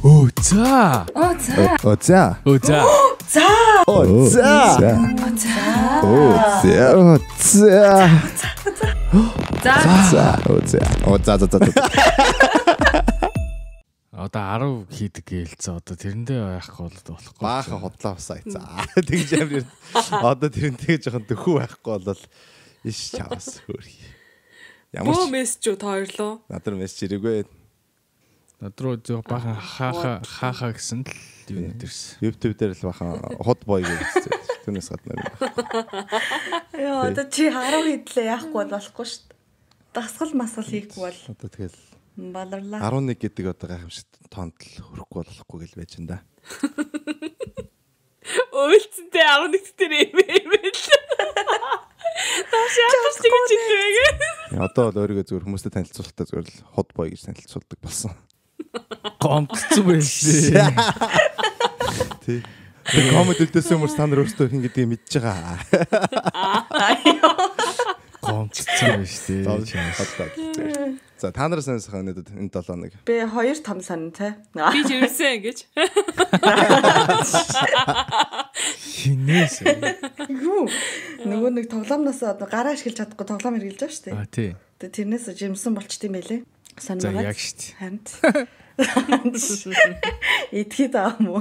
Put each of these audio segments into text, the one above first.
Оо за. Одоо 10 хийдэг гэлцээ одоо тэрэндээ байхгүй болохгүй. Баахан хотлоо усаа. За тэгж амир. Одоо тэрнтэйгээ жоохон дөхөө байхгүй болол иш чаваас хөөрхи. Бөө мессеж та хоёрлоо. Надар мессеж ирээгүй. Надруу зөв баахан хаахаа гэсэн л юу нэрсэн. YouTube дээр л баахан хот бой гэсэн. Түүнээс гадна. Яа одоо чи 10 хийдлээ яахгүй болохгүй шүү дээ. Дасгал масгал хийхгүй бол Одоо тэгэл баларлаа. 11 гэдэг одоо гайхамшигт тоонд л хүрэхгүй болохгүй гэл байж энэ да. Өөлцөнтэй 11 дээр имэйл. Таш яах гэж хэлвэгээ. Одоо бол өөрийгөө зүгээр хүмүүстэй танилцуулахтаа зүгээр л хот бой гэж танилцуулдаг болсон. Гомдсон байлээ. Тий. Коммент үлдээсэн хүмүүс та нар өөрсдөө хин гэдгийг мэдж байгаа. Гомдсон байж тээ. За та нараас санасах энэ 7 нэг. Би 2 том сан те. Би жирсэн гэж. Хинээс. Юу? Нөгөө нэг тоглоомноос одоо гараа ашиглаж чадахгүй тоглоом хэрглэж байгаа шүү дээ. А тий. Тэгээ тэрнээс жимсэн болчтой юм байлээ. За яг штт. Хамт. Итгэж байгаа юм уу?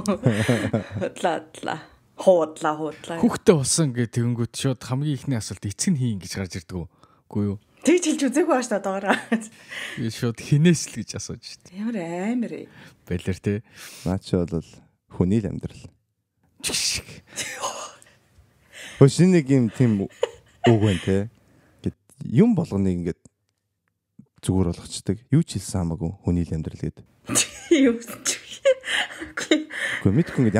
Хуудлаа. Хүүхдээ болсон гэдэг тэгэнгүүт шууд хамгийн ихний асуулт эцэг нь хийн гэж гарч ирдэг үгүй юу? Тэгж хэлж үзээгүй бааш та доогоо. Би шууд хинээс л гэж асууж штт. Ямар амар ээ. Балер те. Наач бол хүний л амьдрал. Хөө шинэ нэг юм тийм үг байна те. Гэт юм болгоныг ингээд зүгээр болгочдөг. Юу ч хэлсэн хамаагүй хүний л амьдрал гэдэг. Юу ч. Гэхдээ мэдгүй ингээд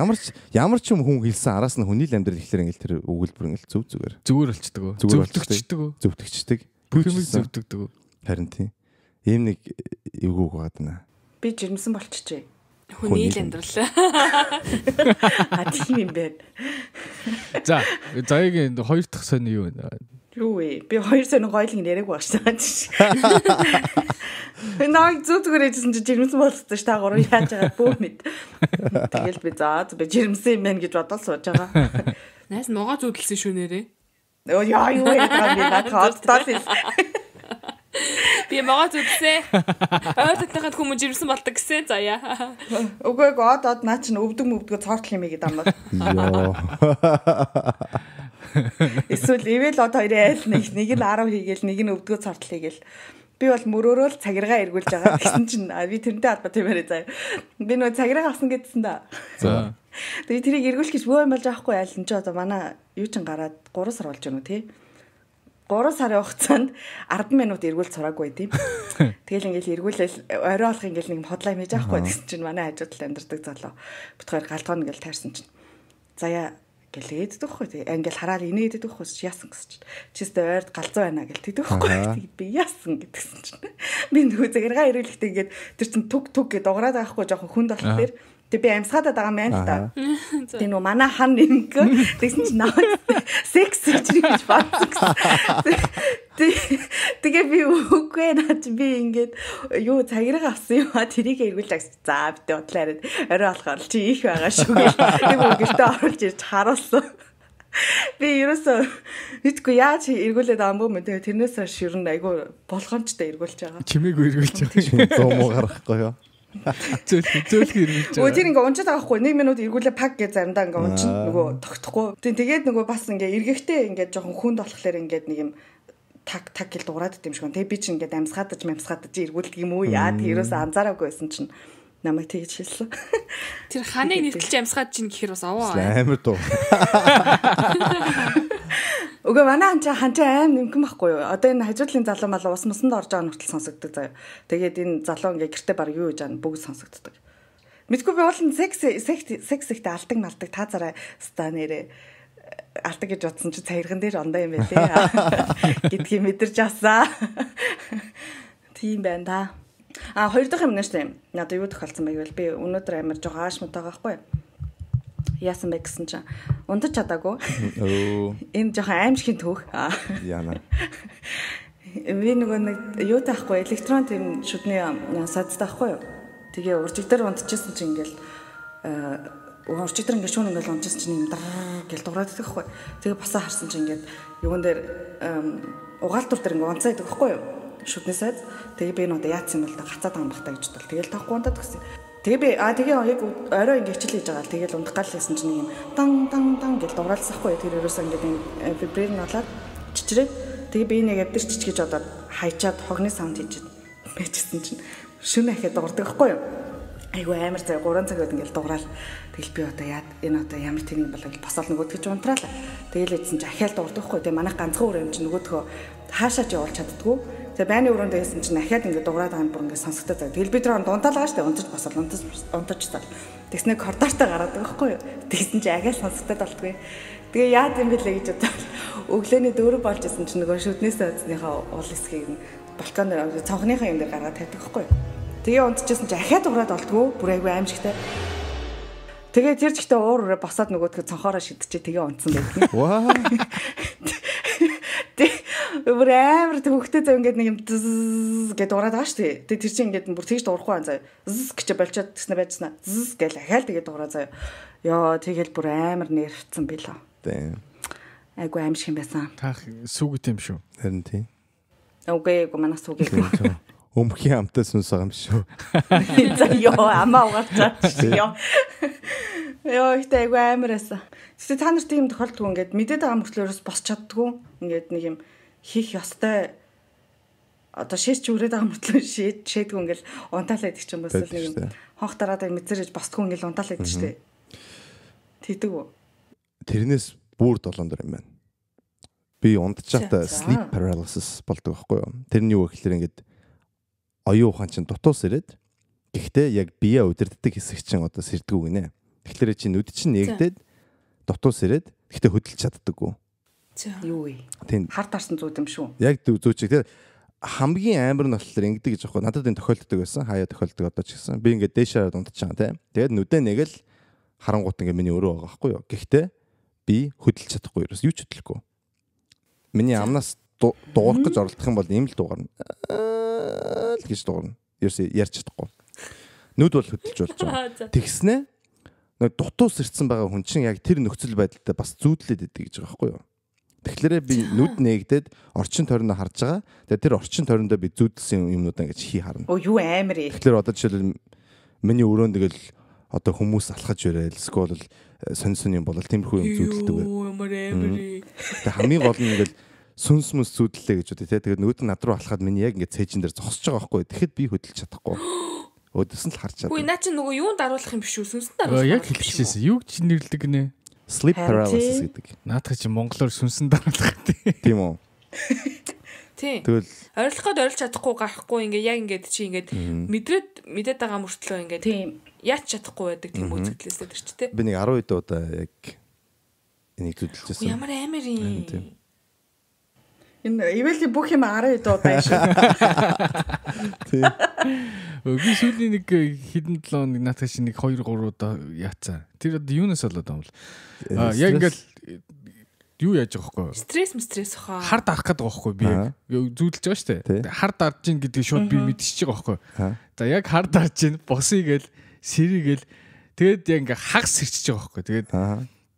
ямар ч юм хүн хэлсэн араас нь хүний л амьдрал гэхлээр ингээд тэр өгүүлбэр ингээд зүгээр болчдөг. Зөвтгчдөг. Бүх юм зөвтгдөг. Харин тийм. Ийм нэг эвгүүг байна. Би жирэмсэн болчихжээ. Хүний л амьдрал. А тийм юм байна. За, заяагийн 2 дахь сони юу вэ? Юу вэ? Би 2 сони гойлог яриаг багшсан. Наа зүгээр ээжсэн чи жирэмсэн болчихсон ш та гурав яаж байгаа бөө мэд. Тэгэл би би жирэмсэн юм байна гэж бодоод сууж байгаа. Найс ногоо зүудэлсэн шүү нэрээ. Оо яа юу яа би надад тоолсон. Би ногоо зүудэлсэн. Ойртойгоо хүмүүс жирэмсэн болдог гэсэн заяа. Үгүй одоо наа чинь өвдөг цоортол юм гээд амнаа. Йоо. Эсвэл ивэл одоо хоёрын айл нэг нь 10 хийгээл нэг нь өвдгөө цортол хийгээл. Би бол мөрөөрөө л цагиргаа эргүүлж байгаа гэсэн чинь би тэрнтэй албатай юмараа заяа. Би нөгөө цагиргаа авсан гэдсэн да. За. Тэгээ тэрийг эргүүлэх гэж бөө юм болж байгаа хгүй айл энэ ч одоо манай юу ч гараад 3 сар болж байна уу тий. 3 сарын хугацаанд 10 минут эргүүл цураагүй тийм. Тэгэл ингээл эргүүлэл орой болох ингээл нэг хотлоо юм хийж байгаа хгүй гэсэн чинь манай хажуудалд амьдардаг залуу. Бүтгээр галдгоо ингээл таарсан чинь. Заяа гэлээд дөхөө тий. Ингээл хараад инээд дөхөө яасан гэсэн чинь. Чистэ ойрд галзуу байна гэл тэгдэг хгүй. Би яасан гэдгсэн чинь. Би нөгөө цагиргаа эргүүлэхдээ ингээд тэр чин түг гэд дуграад байгаа хгүй жоохон хүнд болох дээр. Тэг би амсгаадаад байгаа юм байна л да. Тэг нөө манай хан нэмгөө тэгсэн чинь наа секс гэж бодсон. Тэгээ би үгүй наач би ингээд юу цагираа авсан юм а тэрийг эргүүлж за битээ бодлоо яриад орой болохоор чи их байгаа шүү гэх. Тэг үгээртээ оруулж ирж харуулсан. Би ерөөсөө мэдгүй яаж эргүүлээд амбуу мэн тэрнээс ширэн айгу болгоомжтой эргүүлж байгаа. Чимээгүй эргүүлж байгаа. Зөө муу гарахгүй юу? Зөөлхий эргүүлж байгаа. Өө тэр ингээ унчаад байгаа хгүй 1 минут эргүүлээ пак гэж заримдаа ингээ унчин нөгөө тогтохгүй. Тэгээд нөгөө бас ингээ эргэхтэй ингээ жоохон хүнд болохоор ингээ нэг юм так гэл дуурайд идэм шиг. Тэгээ би чинь ингээ амсгаадаж эргүүлдэг юм уу яа тэр ерөөсөө анзаараагүй байсан чинь намайг тэгж хэлсэн. Тэр ханыг нэртэлж амсгаад чинь гэхэр бас аваа. Амар дуу. Уга манай ханчаа аим нэмгэн байхгүй юу? Одоо энэ хажуудлын залуу мал ус мусанд орж байгаа нүртэл сонсогддог заяа. Тэгээд энэ залуу ингээ гэрте баг юу гэж аана бүгд сонсогддог. Мэдгүй би бол секс ихтэй алдаг малдаг та зараа ста нэрээ алдаг гэж бодсон чи цаирган дээр ондоо юм байлээ. Гэдгийг мэдэрч асаа. Тийм байна да. А 2 дахь юм нэртэй. Надад юу тохиолдсон байвал би өнөөдөр амар жоо ааш мутаа байхгүй юу? Яасан бэ гэсэн чинь унтаж чадаагүй. Энэ жоохон аимшигын төөх. Яна. Би нөгөө нэг юу таахгүй электрон тийм шүдний садтай байхгүй юу? Тэгээ уржиг дээр унтчихсан чинь ингээл уржиг дээр ингээд шүүн ингээл унтчихсан чинь юм дар гэл дуурайдаг байхгүй. Тэгээ босоо харсан чинь ингээд юун дээр угаалтур дээр ингээд унцаа идэг байхгүй юу? Шүтнээсээ. Тэгээ би энэ удаа яатсан юм бол гацаад байгаа юм бахтаа гэж бодлоо. Тэгээл тахгүй унтаад гисэн. Тэгээ би тэгээ яг орой ингээд хичээл хийж байгаа. Тэгээл унтах гал хийсэн чинь юм дан гэл дуурайлсахгүй. Тэр ерөөсөө ингээд вибрэр налаад чичрээд тэгээ би нэг авдэр чич гэж одоо хайчаад хогны саунд хийж байжсэн чинь шүн ахаад дуурдаг байхгүй юу? Айгу амар цай 3 цаг байд ингээл дуурал. Тэгэл би одоо яад энэ одоо ямар тэнэг болоо гэж босоод нөгөөдгөө ч унтраалаа. Тэгэл ийдсэн чи ахаал дуурдаг байхгүй. Тэгээ манайх ганцхан өөр юм чи нөгөөдгөө хаашаа ч явуулж чаддгүй. Тэгээ байны өрөөндөө хийсэн чинь ахаад ингээд дуурайд байгаа юм бүр ингээд сонсогдоод байгаа. Тэгэл би тэр дундаа штэ унтаж босоод унтаж цаа. Тэгснэ коридортой гараад байгаа байхгүй юу? Тэгсэн чи ахаал сонсогдоод болтгүй. Тэгээ яад юм бэлээ гэж бодоод өглөөний 4 болж исэн чинь нөгөө шүднээсээ өзнийхээ уул хэсгийг нь балкон дээр цонхныхаа юм дээр гаргаад тавьдаг байхгүй юу? Тэгээ унтчихсан чи ахаад ураад болтгоо бүр айгүй аимшигтай. Тэгээ тэр жигтэй уураа босоод нөгөөдгөө цонхоороо шидчихээ тэгээ унтсан байдаг. Ваа. Бүр амар төвхтэй зав ингээд нэг юм гэд ураад байгаа шүү дээ. Тэгээ тэр чинь ингээд бүр тэгж дуурахгүй байна заа. Гэж болчиход тэснэ байжснаа. Гэл ахаал тэгээ дуураа заа. Йоо тэгэл бүр амар нервцсан билээ. Тийм. Айгу аимшиг юм байсан. Таах сүгт юм шүү. Харин тийм. Үгүй манаас үгүй. Өмхийн амтаа сүнс байгаа юм шүү. За ёо амаа угаалцаач ёо. Ёо ихтэй айгу амар байсан. Тэгтээ та нарт ийм тохиолдгүй ингээд мэдээд байгаа мөртлөөс босч чаддгүй. Ингээд нэг юм хийх ёстой одоо шийдч үрээд байгаа мөртлөө шийдгүй ингээл унтаалаа идэх юм бас нэг юм хонх дараад мэдсэрэж босдгүй ингээл унтаалаа идэх штэ. Тэгдэг үү? Тэрнээс бүр 7 дор юм байна. Би унтчихата sleep paralysis болдог байхгүй юу? Тэрний юу гэхээр ингээд оюун ухаан чинь дутуус ирээд гэхдээ яг бие удирддаг хэсэг чинь одоо сэрдгүү гинэ. Тэгэхээр чи нүд чинь нэгдээд дутуус ирээд гэхдээ хөдөлж чаддаггүй. Юу вэ? Тийм. Харт арсан зүүд юм шүү. Яг зүүчиг тэр хамгийн амар нь болохоор ингэдэг гэж аахгүй. Надад энэ тохиолддог байсан. Хаяа тохиолддог одоо ч гэсэн. Би ингээд дээшээ унтчихсан тийм. Тэгээд нүдэ нэгэл харангуут ингээд миний өрөө байгаа байхгүй юу. Гэхдээ би хөдөлж чадахгүй ерөөс юу ч хөдлөхгүй. Миний амнаас дуугах гэж оролдох юм бол ийм л дуугарна. Гэж дуугарна. Ерөөс ярьж чадахгүй. Нүд бол хөдөлж болж байгаа. Тэгснэ нэг дутуус ирсэн байгаа хүн чинь яг тэр нөхцөл байдалтай бас зүүдлээд идэг гэж байгаа байхгүй юу. Тэгэхээр би нүд нээгдээд орчин тойрноо харж байгаа. Тэгээд тэр орчин тойрондоо би зүүдэлсэн юмнуудаа ингэж хий харна. Оо юу амар ээ. Тэгэхээр одоо жишээлбэл миний өрөөнд тэгэл одоо хүмүүс алхаж ирээл эсвэл сонь юм бол тиймэрхүү юм зүүдэлдэг бай. Оо ямар амар ээ. Тэгээд хамгийн гол нь ингээл сүнс мүс зүүдлээ гэж үү те. Тэгээд нүд нь над руу алхаад миний яг ингээд цээжин дээр зогсож байгаа байхгүй. Тэгэхэд би хөдөлж чадахгүй. Өдөрсөн л харж чадна. Үгүй наа чи нөгөө юунд даруулах юм биш үү? Сүнсэнд даруулах. Яг хэлчихсэн. Юу ч нэрлдэг нэ. Sleep paralysis гэдэг. Наадах чи монголоор сүнсэн дараалах тийм үү? Тийм. Тэгвэл Орилоход орилж чадахгүй гарахгүй ингээ яг ингээд чи ингээд мэдээд байгаа мөртлөө ингээд Тийм. яач чадахгүй байдаг тийм үзэгдлээсээ тэр ч тийм. би нэг 12 удаа яг энийг зүдэлжсэн. Ямар амар юм. Энэ ивэл бүх юм 12 удаа шүү. Тийм. Би сүүлийн нэг хэдэн 7 хоног наадах чи нэг 2 3 удаа яатсан. Тэр одоо юунаас болоод байгаа юм бол яг ингээл юу яаж байгаа байхгүй Стресс хаа. хар дарах гэдэг байгаа байхгүй би яг зүүдэлж байгаа шүү дээ. Хар дарж гин гэдэг шууд би мэдчихэж байгаа байхгүй. За яг хар дарж гин босъё гээл сэрийгээл тэгээд яг ингээ хагас сэрчиж байгаа байхгүй. Тэгээд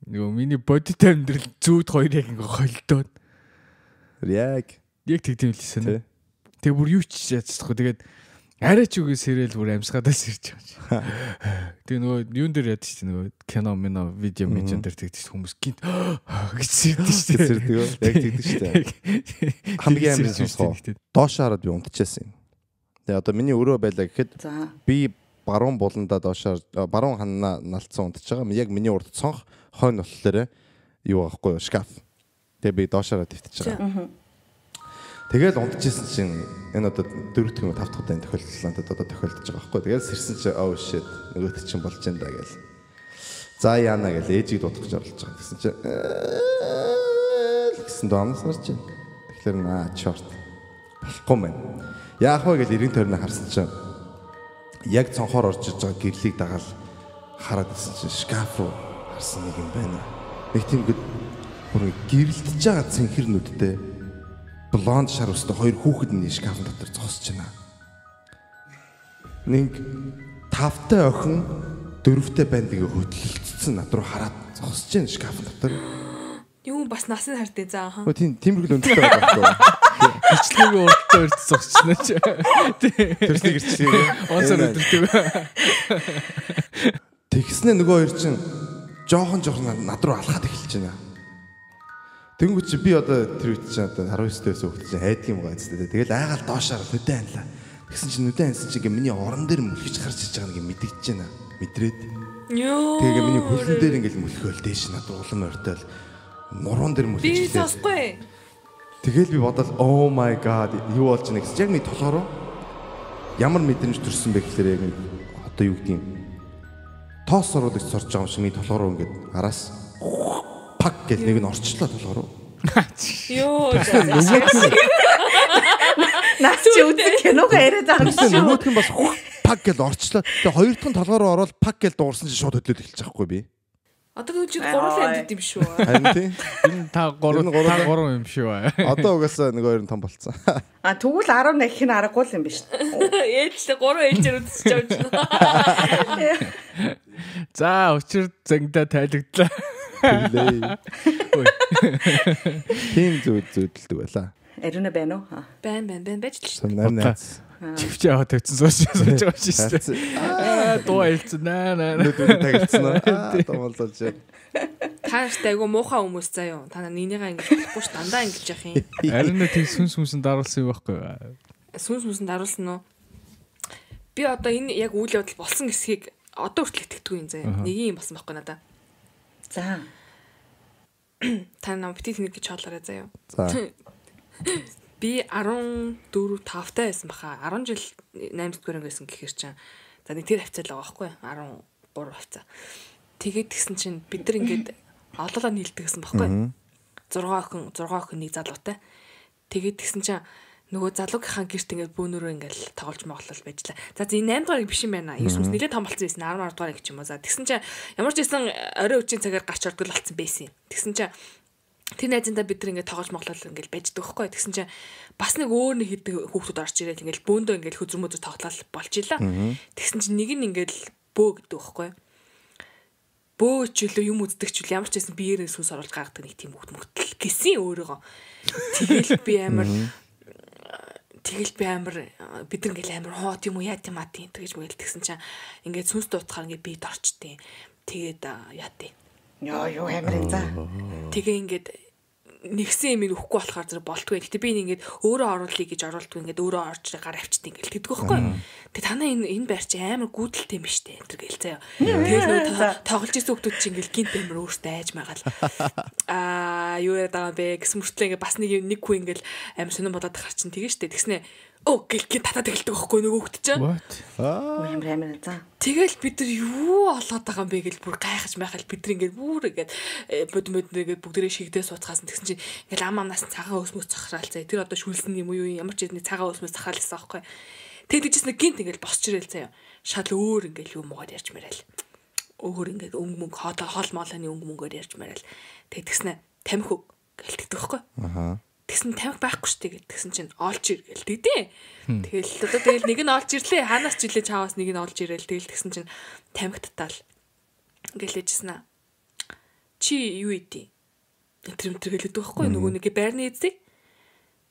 нөгөө миний бодитой амьдрал зүүд хоёр яг ингээ холдоод яг тэгдэм лсэн. Тэг бүр юу ч яцдаггүй. Тэгээд арай ч үгүй сэрэл бүр амьсгаадаа сэрж байгаа. Тэгээ нөгөө юун дээр яд чинь нөгөө кино мино видео мэдэн дээр тэгдэж хүмүүс гинт гэж сэрдэж шүү дээ. сэрдэг. Яг тэгдэг шүү дээ. Хамгийн амар сонсгоо. Доош хараад би унтчихсан юм. Тэгээ одоо миний өрөө байлаа гэхэд би баруун буландаа доошоор баруун ханаа налцсан унтж байгаа. Яг миний урд цонх хойно болохоор юу аахгүй юу шкаф. Тэгээ би доошоо твтж байгаа. Тэгээд унтчихсан чинь энэ одоо 4 дахь 5 дахь удаа энэ тохиолдол одоо тохиолдож байгаа байхгүй. Тэгээд сэрсэн чинь oh shit нөгөөт чинь болж энэ даа гэл. За яана гэл ээжийг дуудах гэж оролж байгаа. Гэсэн чинь гэсэн доомс нарч. Тэгэхээр чорт болохгүй мэн. Яах вэ гэл 90 тойрноо харсан чинь яг цонхоор орж иж байгаа гэрлийг дагаал хараад ирсэн чинь шкаф руу харсан нэг юм байна. Нэг тийм бүр гэрэлтэж байгаа цэнхэр нүдтэй блонд шар өстэй хоёр хүүхэд нь шкафын дотор зогсож байна. Нэг 5 тавтай охин 4-тэй банд ингээ хөдлөлцсөн над руу хараад зогсож байна шкаф дотор. Юу бас насны хардээ заа хаа. Тиймэрхүү өндөртэй байгаа байхгүй. Гэрчлэгийн урдтай өрд зогсчихно ч. Тэрсний гэрчлэгээ. Онцор өдөртөг. Тэгснэ нөгөө хоёр чинь жоохон над руу алхаад эхэлж байна. Тэнгүү чи би одоо тэр үед чинь одоо 19-өөс хөвгт чинь хайдаг юм байгаа зү. Тэгэл айгаал доошоор нүдэн анлаа. Тэгсэн чинь нүдэн ансан чинь ингээ миний орон дээр мөлхөж гарч иж байгаа нэг мэдгэж байна. Мэдрээд. Йоо. Тэгээ миний хөлн дээр ингээл мөлхөөл дээш над руу улам ойртол нуруунд дээр мөлхөж. Би сонсгүй. Тэгэл би бодол oh my god юу болж байна гэсэн. Яг миний толгороо ямар мэдрэмж төрсөн бэ гэхээр яг одоо юу гэдэг юм. Тоос оруулагч сорж байгаа юм шиг миний толгороо ингээд араас пак гэл нэг нь орчлоо толгороо. Йоо. Наач чи үзэх киногоо яриад байгаа юм шүү. Нөгөөх нь бас пак гэл орчлоо. Тэгээ хоёр дахь нь толгороо ороод пак гэл дуурсан чинь шууд хөдлөд эхэлж байгаа хгүй би. Одоо түүчид 3 амьд юм шүү. Харин тийм. Энэ та 3 юм шүү. Одоо угаасаа нэг хоёр нь том болцсон. Тэгвэл 18 их нь аргагүй юм биш. Ээлжлээ 3 ээлжээр үдсэж авч байна. За учир зангидаа тайлагдлаа. Тийм зүйдэлдэг байлаа. Ариуна байна уу? Байн байж л шүү. Найз. Чивч яваад тавьсан сууж байгаа шүү дээ. Дуу хэлсэн наа. Нүдэн тагилсан уу? Томолдолж. Тааштай айгу муухай хүмүүс заа юу. Та нeenийгаа ингэж болохгүй ш дандаа ингэж явах юм. Харин тийм сүнсэнд даруулсан юм байхгүй. Сүнсэнд даруулсан уу? Би одоо энэ яг үйл явдал болсон эсхийг одоо хүртэл итгэдэггүй юм заа юу. Нэг юм болсон байхгүй надаа. За. Та нам битгий нэг гэж хоолоорой заа юу. За. Би 14 5-тай байсан баха. 10 жил 8 дугаар ангисэн гэхэр чинь. За нэг тэр хавцаа л байгаа байхгүй 13 хавцаа. Тэгээд тэгсэн чинь бид нар ингээд олоолаа нийлдэг гэсэн байхгүй. 6 охин нэг залуутай. Тэгээд тэгсэн чинь нөгөө залуугийнхаа гэрт ингээд бөөнөрөө ингээд тоглож моглол байжлаа. За энэ 8 дугаарыг биш юм байна. 9 хүмүүс нэлээд том болсон байсан. 10 дугаар гэж юм уу. За тэгсэн чинь ямар ч байсан орой үеийн цагаар гарч ордог болсон байсан. Тэгсэн чинь тэр найзандаа бид нар ингээд тоглож моглол ингээд байждаг байхгүй. Тэгсэн чинь бас нэг өөр нэг хэдэг хүүхдүүд орж ирээд ингээд бөөндөө ингээд хөзөрмөзөр тоглол болж илаа. Тэгсэн чинь нэг нь ингээд бөө гэдэг байхгүй. Бөө ч үлээ юм үздэг ч үлээ ямар ч байсан биеэрээ сүнс оруулж гаргадаг нэг тийм хүүхд мөтл гэсэн өөрийгөө. Тэгэл би амар бид нар ингээл амар хоот юм уу яа тийм аа тийм тэгэж мэгэл тэгсэн чинь ингээд сүнс дуутахаар ингээд бийд орчтیں۔ Тэгээд яа тийм. Юу амар энэ за. Тэгээ ингээд нэгсэн юм өгөхгүй болохоор зэрэг болтгүй. Гэтэ би ингээд өөрөө оруулъя гэж оруулдгүй ингээд өөрөө орж гар авчдаг ингээд тэгдэг байхгүй. Тэгээ танаа энэ байр чи амар гүйдэлтэй юм биш үү энэ гээл заяа. Тэгэл нөө тоглож исэн хүмүүс чи ингээд гинт амар өөртөө айж магаал. Юу яриад байгаа бэ гэсэн мөртлөө ингээд бас нэг хүн ингээд амар сонирн болоод тахар чин тэгээ штэ тэгснэ. Гэлгийн татаад эхэлдэг байхгүй нөгөө хөлт чинь. Амар за. Тэгэл бид нар юу олоод байгаа юм бэ гэл бүр гайхаж майхал бид нар ингээд бүр ингээд бодмод нэгээд бүгдээрээ шигдээ сууцгаасан тэгсэн чинь ингээд амнаас цагаан өсмөс цахраалцаа. Тэр одоо шүлсэн юм уу ямар ч юм цагаан өсмөс цахраалсан байхгүй. Тэгжсэн гинт ингээд босч ирэл заяа. Шал өөр ингээд юм уугаар ярьж мэрэл. Өөр ингээд өнгө мөнгө хоол моолооны өнгө мөнгөөр ярьж мэрэл. Тэгснэ тамхи гэлтдэг байхгүй. Тэгсэн тамхи байхгүй штэ гэдгсэн чинь олж ир гэлтэгдээ. Тэгэл нэг нь олж ирлээ. Ханаас ч илээ чааваас нэг нь олж ирэл тэгэл тэгсэн чинь тамхи татаал. Гэлээжсэн аа. Чи юу ийдий? Тэр гэлээдэг байхгүй нөгөө нэг байрны эзэг.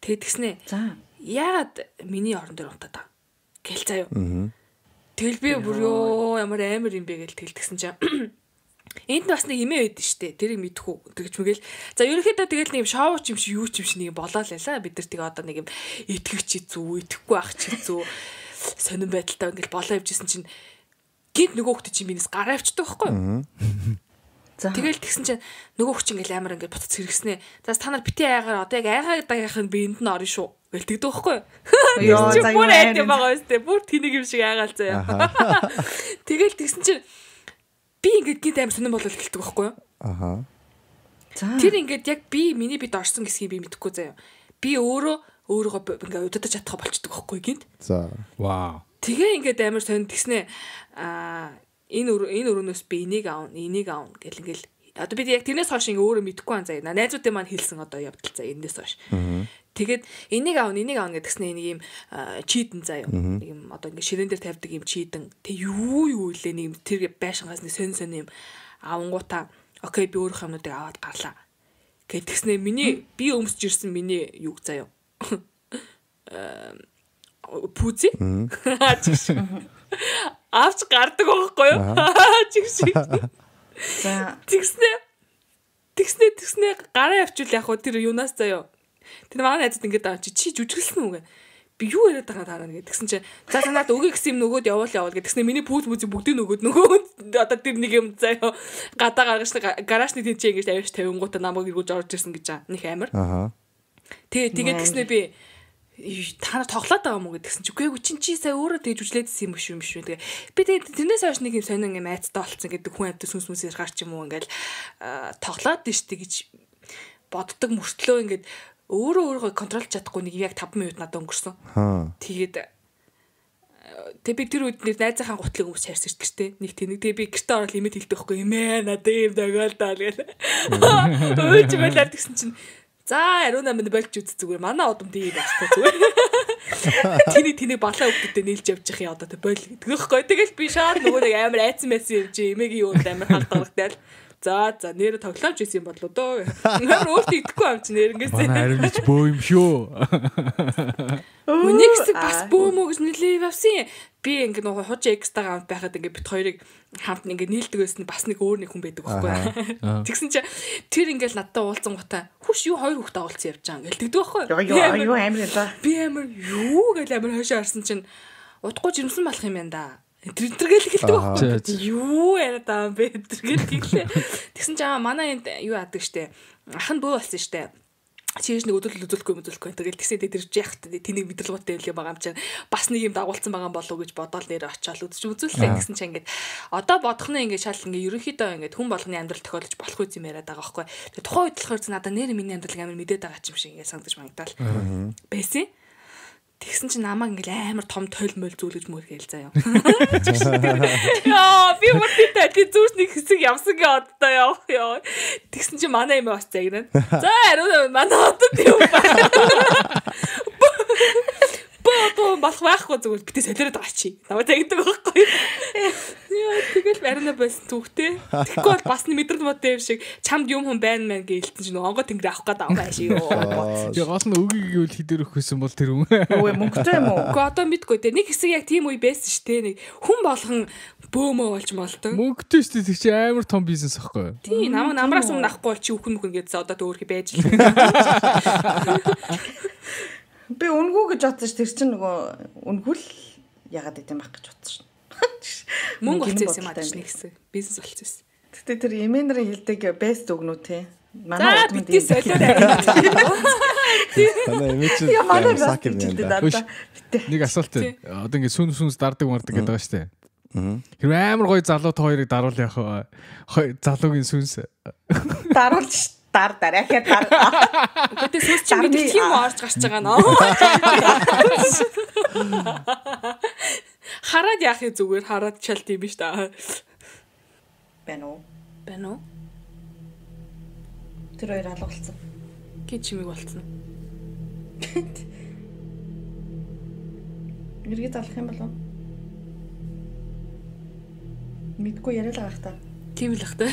Тэгээд тэгснэ. За. Яагаад миний орон дээр унтаад байгаа? Гэл заяа. Тэгэл би бүр ёо ямар амар юм бэ гэл тэгсэн чинь энд бас нэг имээ байдэн штэ. Тэрийг мэдхүү тэгж мэгэл. За ерөнхийдөө тэгэл нэг шоуч юм шиг юу ч юм шиг нэг болоо лайла. Бид нар тэгээ одоо нэг юм итгэвч зү, итгэхгүй ах чи зү сонирн байдалтай ингээл болоо явжсэн чинь гинт нөгөө хөлт чи минийс гараа авчдаг байхгүй юу? За тэгэл тэгсэн чинь нөгөө хөлт ингээл амар ингээд буцаж хэрэгснэ. За та нар бити айгаар одоо яг айгаа дагахын би энд нь орно шүү. Гэл тэгдэг байхгүй юу? Йоо за бүр айд юм байгаа өстэй. Бүр тэнийг юм шиг айгаал заяа. Тэгэл тэгсэн чинь би ингээд гинт амар сонирн болол гэлдэг байхгүй юу? Тэр ингээд яг миний бит орсон гэсгийг би мэдэхгүй заяа. Би өөрийгөө ингээд удаад чадхаа болчдөг байхгүй гинт. За. Вау. Тэгээ ингээд амар сонирн тэгснэ энэ өрөөнөөс би энийг аавна гэл ингээл одоо бид яг тэрнээс хойш ингээ өөрөө мэдэхгүй ан заяа. Найзуудын маань хэлсэн одоо явдал заяа энэс хойш. Тэгээд энийг аав гэдгснээ нэг юм чийдэн заяа. Нэг юм одоо ингээ ширээн дээр тавьдаг юм чийдэн. Тэг юу илээ нэг юм тэр байшингаас нэг сон юм авангуудаа окей би өөрөх юмнуудыг аваад гарлаа. Гэтгснээ би өмсөж ирсэн миний юг заяа. Пүүзи. Авч гардаг байхгүй юу? Чигшиг. За тэгснээ гараа авчвал яг хөө тэр юунаас заяа. Тэр манай найзад ингэж аа чи жүжиглсэн үү гэ. Би юу яриад байгаа таараа гэсэн чинь за санаад өгье гэсэн юм нөгөөд явуул гэдгснээ миний пүүз бүгдийг нөгөө одоо тэр нэг юм заяа гадаа гаргаж гаражны тэнцээ ингэж авирч 50 гутаа намайг эргүүлж орж ирсэн гэж аа. Них амир. Тэгээд тэгснээ би та нар тоглоод байгаа юм уу гэдгсэн чи үгүй чи сая өөрөө тэгж үжлээдсэн юм биш үү. Тэгээ би тэрнээс хойш нэг юм сонин юм айцтай болцсон гэдэг хүн амьд сүнс ярахаар ч юм уу ингээл тоглоод диштэй гэж боддог мөртлөө ингээд өөрийгөө контролж чадахгүй нэг яг 5 минут надад өнгөрсөн. Тэгээд би тэр үед найзынхаа гутлыг өмс харьсан шүү дээ. Нэг тэгээ би гэртээ орол имэд хэлдэг байхгүй юм ээ надад юм дагаалдаа гэл. Өөч байлаад гэсэн чинь за ариуна минь болж үз зүгээр манай одом дийг бастай зүгээр. Тэний балаа өгдөгтэй нийлж явж их яа одоо тэг бойл гэдэг нөхгүй. Тэгэл би шаад нөгөө нэг амар айцсан байсан юм чи эмээгийн юунд амар халтгалагтай. За нэр тоглоомж исэн юм болоо дөө. Нэр өөртөө идэхгүй юм чи нэрнгээс. Манай ариунч бөө юм шүү. Үнийг бас бөө мө гэж нэлээ авсан. Би ингээ нөгөө хуж экстрагаа байхад ингээ бит хоёрыг хамт ингээ нийлдэг байсан бас нэг өөр нэг хүн байдаг байхгүй. Тэгсэн чи тэр ингээл надтай уулзсан гутаа хүш юу хоёр хүүхд уулзсан явж байгаа ингээл тэгдэг байхгүй. Юу амар л. Би амар юу гэж амар хойшоо харсан чинь удахгүй жирэмсэн болох юм байна да. Тэргээл хэлдэг байхгүй. Юу яриад байгаа юм бэ? Тэргээл хэлээ. Тэгсэн чи манай энд юу яадаг штэ. Ахын бөө болсон штэ. Чийж нэг үзүүлэхгүй. Тэгэл тэгсээ тэр яах тэнийг мэдрэлгүйтэй юм байгаа юм чинь бас нэг юм дагуулсан байгаа болов уу гэж бодоол нэр очиод үзүүлээ гэсэн чинь ингээд одоо бодох нь ингээд шал ингээд ерөнхийдөө ингээд хүн болгоны амьдрал тохиолж болох үс юм яриад байгаа байхгүй. Тэгээ тухайн үед болохоор надаа нэр миний амьдрал амар мэдээд байгаа юм шиг ингээд санагдаж магадал байсан. Тэгсэн чинь намайг ингээл амар том тойл мөл зүйлж мөргээл заяа. Яа, би мөрөд тати зүрсний хэсэг явсан гээ одоо яа. Тэгсэн чинь манай юм бас загнаа. За ариун манай одоо юм байна. Боо болох байхгүй зүгээр битээ солиороод байгаа чи. Намайг загнадаг байхгүй. Яа, тэгэл ариуна байсан түүхтэй. Тэгэхгүй бол бас мэдрэл бодсон юм шиг чамд юм хүн байна мэн гэж хэлсэн чинь онгоо тэнгэр авах гээд аваа шиг юу. Тэгээ гол нь үгийг гэвэл хідэр өгөхсөн бол тэр хүн. Өө мөнгөтэй юм уу? Гэхдээ одоо мэдгүй дээ. Нэг хэсэг яг тийм үе байсан шүү дээ. Нэг хүн болгон бөөмөө болж молдог. Мөнгөтэй шүү дээ. Тэр чи амар том бизнес ахгүй. Тийм намраас өмнө авахгүй бол чи үхэн гэдээ одоо төөрхи байж л. Би үнгүү гэж бодсон ш тэр чинь нөгөө үнгүүл ягаад гэдэм байх гэж бодсон ш. Мөнгө олцсон юм аа нэг хэсэг бизнес олцсон. Гэтэ тэр эмэнэрийн хэлдэг бест өгнүү те. Манай удманд тийм солиороо. Манай эмэж сак юм байна. Нэг асуулт. Одоо ингэ сүнс дардаг мардаг гэдэг байгаа шүү дээ. Хэрвээ амар гоё залууд хоёрыг даруул яах вэ? Залуугийн сүнс даруулж дарахаа дар. Гэтэ сүнс чи мэдэх юм орж гарч байгаа нөө. Хараад яах юм зүгээр хараад чалт юм биш та. Бэнэ үү? Тэр хоёр алгуулсан. Ки чимиг болцсон. Мэргэд алах юм болов? Мэдгүй яриад байгаа хта. Тийм л хта.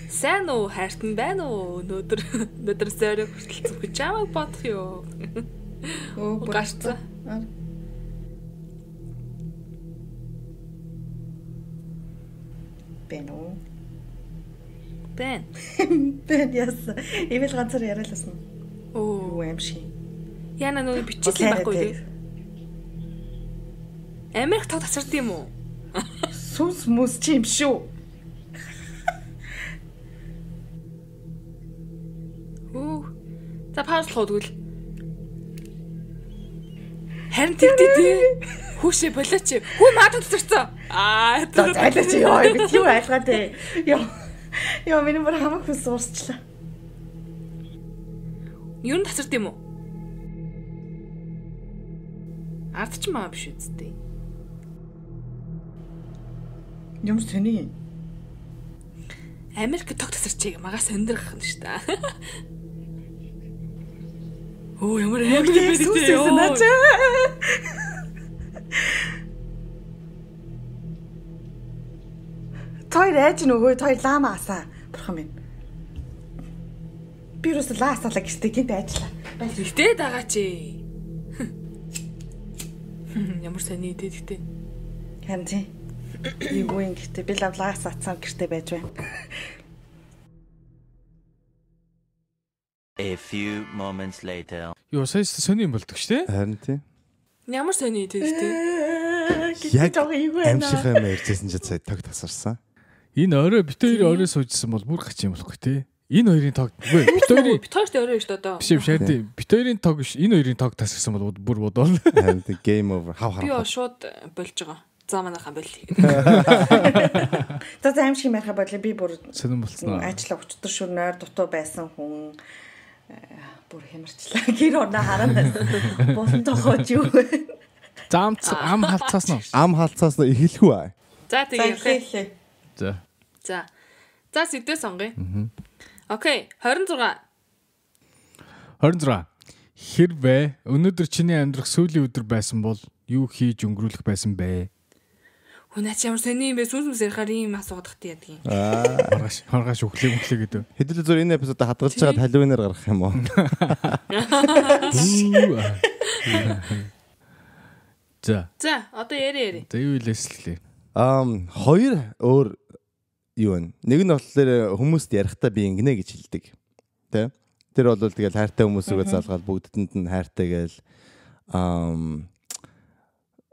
Сайн уу хайртан байна уу? Өнөөдөр сойрог хүртэл зүгж чамайг бодох юу? Гашцаа. Бэн үү? Бэн яасан. Эвэл ганцаар яриалсан. Юу юм шиг. Яна нөгөө бичсэн байхгүй тий. Америк тав тасард юм уу? Сүнс мүс чи юм шүү. За пауз хуудвал. Харин тий. Хүүшээ болооч. Хүү маадад тасарсан. Зайлаач ёо бит юу айлгаа тий. Яа миний бүр хамаг хүс уурчлаа. Юу н тасард юм уу? Ард ч маа биш үсттэй. Юм сэний. Америк тог тасарчиг магаас өндрөх нь шүү дээ. Оо ямар амар байдаг те. Той рэж нөгөө той лама асаа. Бурхан минь. Би юус лаасаалаа гэртээ гинт ажиллаа. Ихтэй дагаа чи. Ямар сони идэгтэй. Харин тий. Юу юм гэхдээ би лавлаас атсан гэртээ байж байна. A few moments later. Юу сая сони юм болдог шүү дээ. Харин тий. Ямар сони идэгтэй. Яг амшихаа мэржсэн ч сая тог тасарсан. Энэ орой бит хоёр орой суужсан бол бүр гач юм болохгүй те. Энэ хоёрын тог бит хоёрт орой шүү дээ. Биш харин бит хоёрын тог биш. Энэ хоёрын тог тасарсан бол бүр бодвол. Харин тий game over. Хав Би шууд болж байгаа. За манайхан байл. За аимшиг байхаа бодлоо би бүр сонирн болцсон. Ажил өчтөр шүр нойр дутуу байсан хүн бүр хямарчлаа. Гэр орноо хараад болон тохооч юу. Ам халцаас нь. Ам халцаас нь эхлэхгүй аа. За тэгээ. За. За сэдвээ сонгоё. Окей, 26. Хэрвээ өнөөдөр чиний амьдрах сүүлийн өдөр байсан бол юу хийж өнгөрүүлэх байсан бэ? Хүнаач ямар сони юм бэ? Сүнс ярихаар ийм асуудагт яадаг юм. Маргааш өглөө гэдэг. Хэдүүлээ зөв энэ эпизод хадгалж байгаа Халлоуинаар гаргах юм уу? За, одоо яри. За юу илээслээ. Хоёр өөр юу вэ? Нэг нь болохоор хүмүүст ярихдаа би ингэнэ гэж хэлдэг. Тэ? Тэр бол тэгэл хайртай хүмүүсүүгээ залгаад бүгдэнд нь хайртай гээл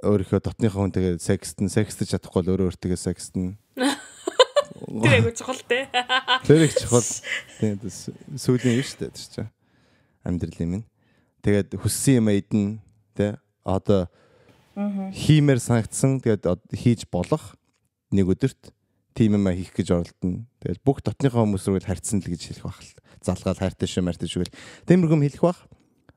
өөрийнхөө дотныхоо хүнтэйгээ секстэж чадахгүй бол өөрөө өөртөө секстэн. Тэр айгу чухал те. Тэр их чухал. Тэгээд сүүлийн юм шүү дээ тэр чинь. Амьдрал юм. Тэгээд хүссэн юм эдэн тэ одоо хиймээр санагдсан тэгээд хийж болох нэг өдөрт тийм юм хийх гэж оролдоно. Тэгэл бүх дотныхоо хүмүүс рүү харьцсан л гэж хэлэх байх л. Залгаад хайртай шүү мэртэй шүү гэл. Тиймэрхүү хэлэх байх.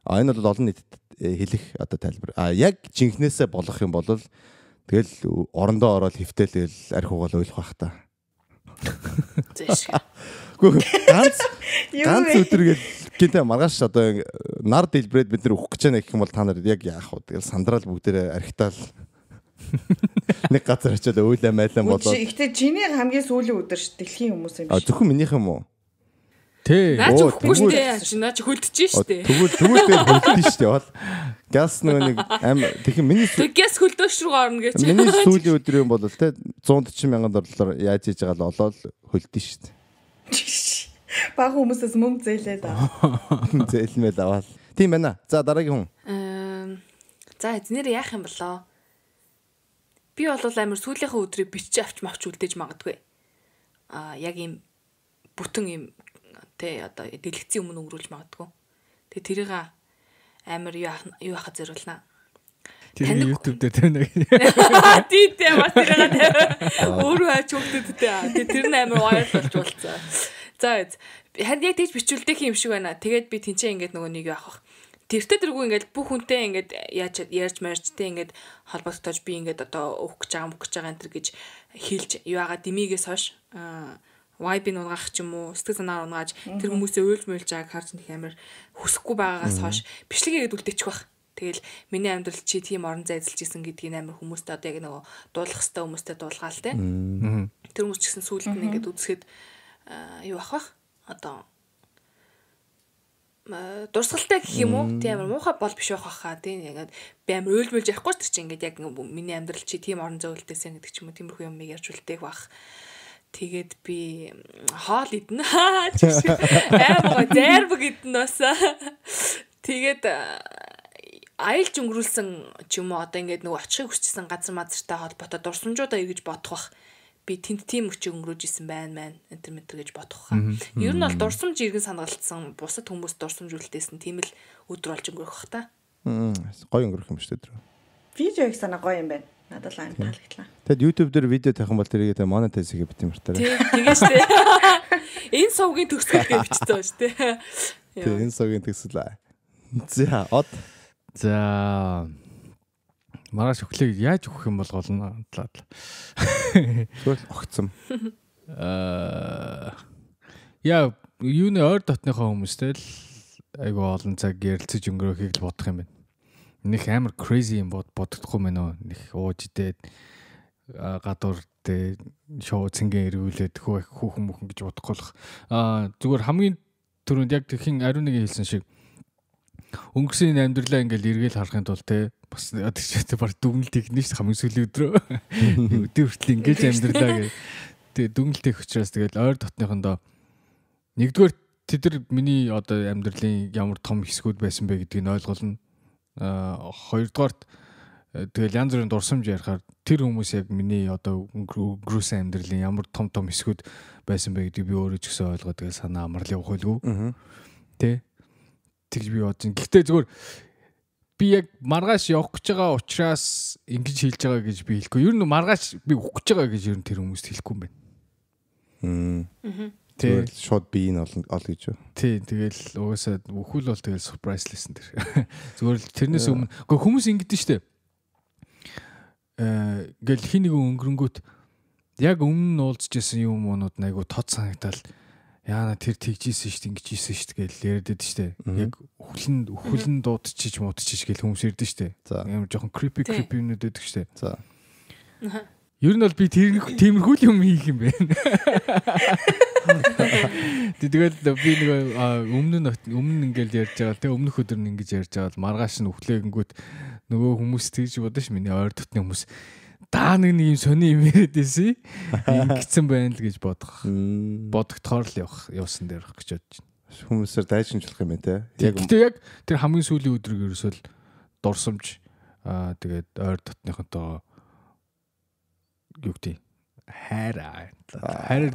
Энэ бол олон нийтэд хэлэх одоо тайлбар. Яг жинхнээсээ болох юм бол тэгэл орондоо ороод хөвтөл арх угаал ойлгох байх та. Гүг ганц өдөр гэл гинэ маргааш одоо нар дэлбрээд бид нар өөх гэж байна гэх юм бол та нар яг яах вэ? Тэгэл сандраал бүгдээрээ архитал нэг газар очиод өөлөө майлан болоод. Гэхдээ чиний хамгийн сүүлийн өдөр ш дэлхийн хүмүүс юм биш. Зөвхөн минийх юм уу? Тий. Наач өгөхгүй шүү дээ. Наач хөлдөж шүү дээ. Тэгвэл тэгэл хөлдөн шүү дээ бол. Газ нэг тэгэхээр миний газ хөлдөөш рүү орно гэж. Миний сүүлийн өдөр юм бол те 140 мянган доллар яаж хийж байгаа л олоод хөлдөн шүү дээ. Баг хүмүүсээс мөнгө зээлээд аваа. Зээлмэл аваад. Тийм байна. За дараагийн хүн. За эзнэр яах юм болоо? Би бол амар сүүлийнхээ өдрийг бичиж авч үлдээж магадгүй. Яг ийм бүтэн ийм тэ одоо дэлгэцийн өмнө өнгөрүүлж магадгүй. Тэгээ тэрийг амар юу хахад зориулнаа. Тэр YouTube дээр тавина. Тийтэй бас тэрийг өөрөө хайч хөвгдөд тэ. Тэр нь амар вайрал болж болцоо. За харин яг тийж бичүүлдэг юм шиг байна. Тэгээд би тэнцээ ингээд нөгөө нэг яах вэ? Тэртээ тэргүй ингээд бүх хүнтэй ингээд ярьж марьжтэй ингээд холбогдож би ингээд одоо өөх гэж байгаа энэ төр гэж хэлж юугаа димигээс хойш вайб нь унгаах ч юм уу сэтгэл санаа унгааж тэр хүмүүсээ уйлж муйлж байгааг харж нэг амар хүсэхгүй байгаагаас хойш бичлэгээгээд үлдээчих бах. Тэгэл миний амьдрал чи тийм орон зай эзэлж исэн гэдгийг амар хүмүүстэй одоо яг нөгөө дуулах хэвээр хүмүүстэй дуулгаал те. Тэр хүмүүс ч гэсэн сүүлд нь ингээд үзэхэд юу ах бах одоо дурсгалтай гэх юм уу тийм амар муухай бол биш байх хаа тийм яг би амар уйлмэлж ярихгүй ч чи ингээд яг миний амьдрал чи тийм орон зай үлдээсэн гэдэг ч юм уу тиймэрхүү юм ярьж үлдээх бах. Тэгээд би хоол идэнэ. Аймаг зайрбаг идэнэ басаа. Тэгээд аялж өнгөрүүлсэн ч юм уу одоо ингээд нөгөө очихыг хүсчихсэн газар мазартай холбоотой дурсамжуудаа эргэж бодох бах. Би тэнд тийм өчиг өнгөрөөж исэн байна энэ гэж бодох хаа. Ер нь бол дурсамж иргэн санагалдсан бусад хүмүүс дурсамж үлдээсэн тийм л өдөр болж өнгөрөх бах та. Гой өнгөрөх юм шүү дээ. Видео их санаа гоё юм байна. Надад л амар таалагдлаа. Тэгэд YouTube дээр видео тавих юм бол тэрийг монетайз хийгээ бит юм Тийм бартаарай. тэгээ штэ. Энэ сувгийн төгсгөл гэж бичсэн ба штэ. Тийм энэ сувгийн төгсгөл. За маргааш өглөө яаж өгөх юм бол голно тлаа. Тэгвэл огцсон. Яа, юуны ойр дотныхоо хүмүүстэй л айгу олон цаг ярилцаж өнгөрөхийг л бодох юм байна. Нэг амар crazy юм бодохгүй мэн үү? Нэг ууж идээд гадуур тэ шоу цэнгээ эргүүлээд хүүхэн мөхөн гэж бодохгүй л. Зүгээр хамгийн түрүүнд яг тхэн ариун нэг хэлсэн шиг өнгөрсөн амьдралаа ингээл эргээл харахын тулд те бас тэгчээ баг дүгнэлт ихнэ ш хамгийн сүүлийн өдрөө өдөр хүртэл ингэж амьдралаа гэх. Тэгээ дүгнэлт их учраас тэгэл ойр дотныхондоо нэгдүгээр тэд нар миний одоо амьдралын ямар том хэсгүүд байсан бэ гэдгийг ойлгуулна. Хоёрдугаарт тэгэл янз бүрийн дурсамж ярихаар тэр хүмүүс яг миний одоо өнгөрөөсөн амьдралын ямар том хэсгүүд байсан бэ гэдгийг би өөрөө ч гэсэн ойлгоод тэгээ санаа амарлаа явуулгүй. Тэ тэгж би бодож. Гэхдээ зүгээр би яг маргааш явах гэж байгаа учраас ингэж хэлж байгаа гэж би хэлэхгүй. Ер нь маргааш би өгөх гэж байгаа гэж ер нь тэр хүмүүст хэлэхгүй юм байна. Тэгэл шууд би энэ ол гэж. Тий, тэгэл угаасаа өхөл бол тэгэл surprise lesson тэр. Зүгээр л тэрнээс өмнө хүмүүс ингэдэж штэ. Гэл хин нэг өнгөрөнгөт яг өмнө нь уулзчихсан юм уунууд айгу тод санагдал яана тэр тэгжсэн штэ ингэжсэн штэ гэл яриад штэ. Яг өхөлн дуудчихж муудчихж гэл хүмүүс ярьдэн штэ. Ямар жоохон creepy юмнууд өгдөг штэ. За. Ер нь бол би тиймэрхүү юм хийх юм байна. Тэгэл би нэг өмнө ингээл ярьж байгаа. Тэ өмнөх өдөр нь ингэж ярьж байгаа. Маргааш нь өглөөнгүүт нөгөө хүмүүс тэгж бодож ш миний ойр дотны хүмүүс даа нэг юм сони юм яриад байсан. Ингэсэн байна л гэж бодогдохоор л явсан дээр байх гэж бодож байна. Хүмүүсээр дайжинжуулах юм те. Яг тэр хамгийн сүүлийн өдрийг ерөөсөө дурсамж тэгээд ойр дотныхонтоо юу гэдэг хайр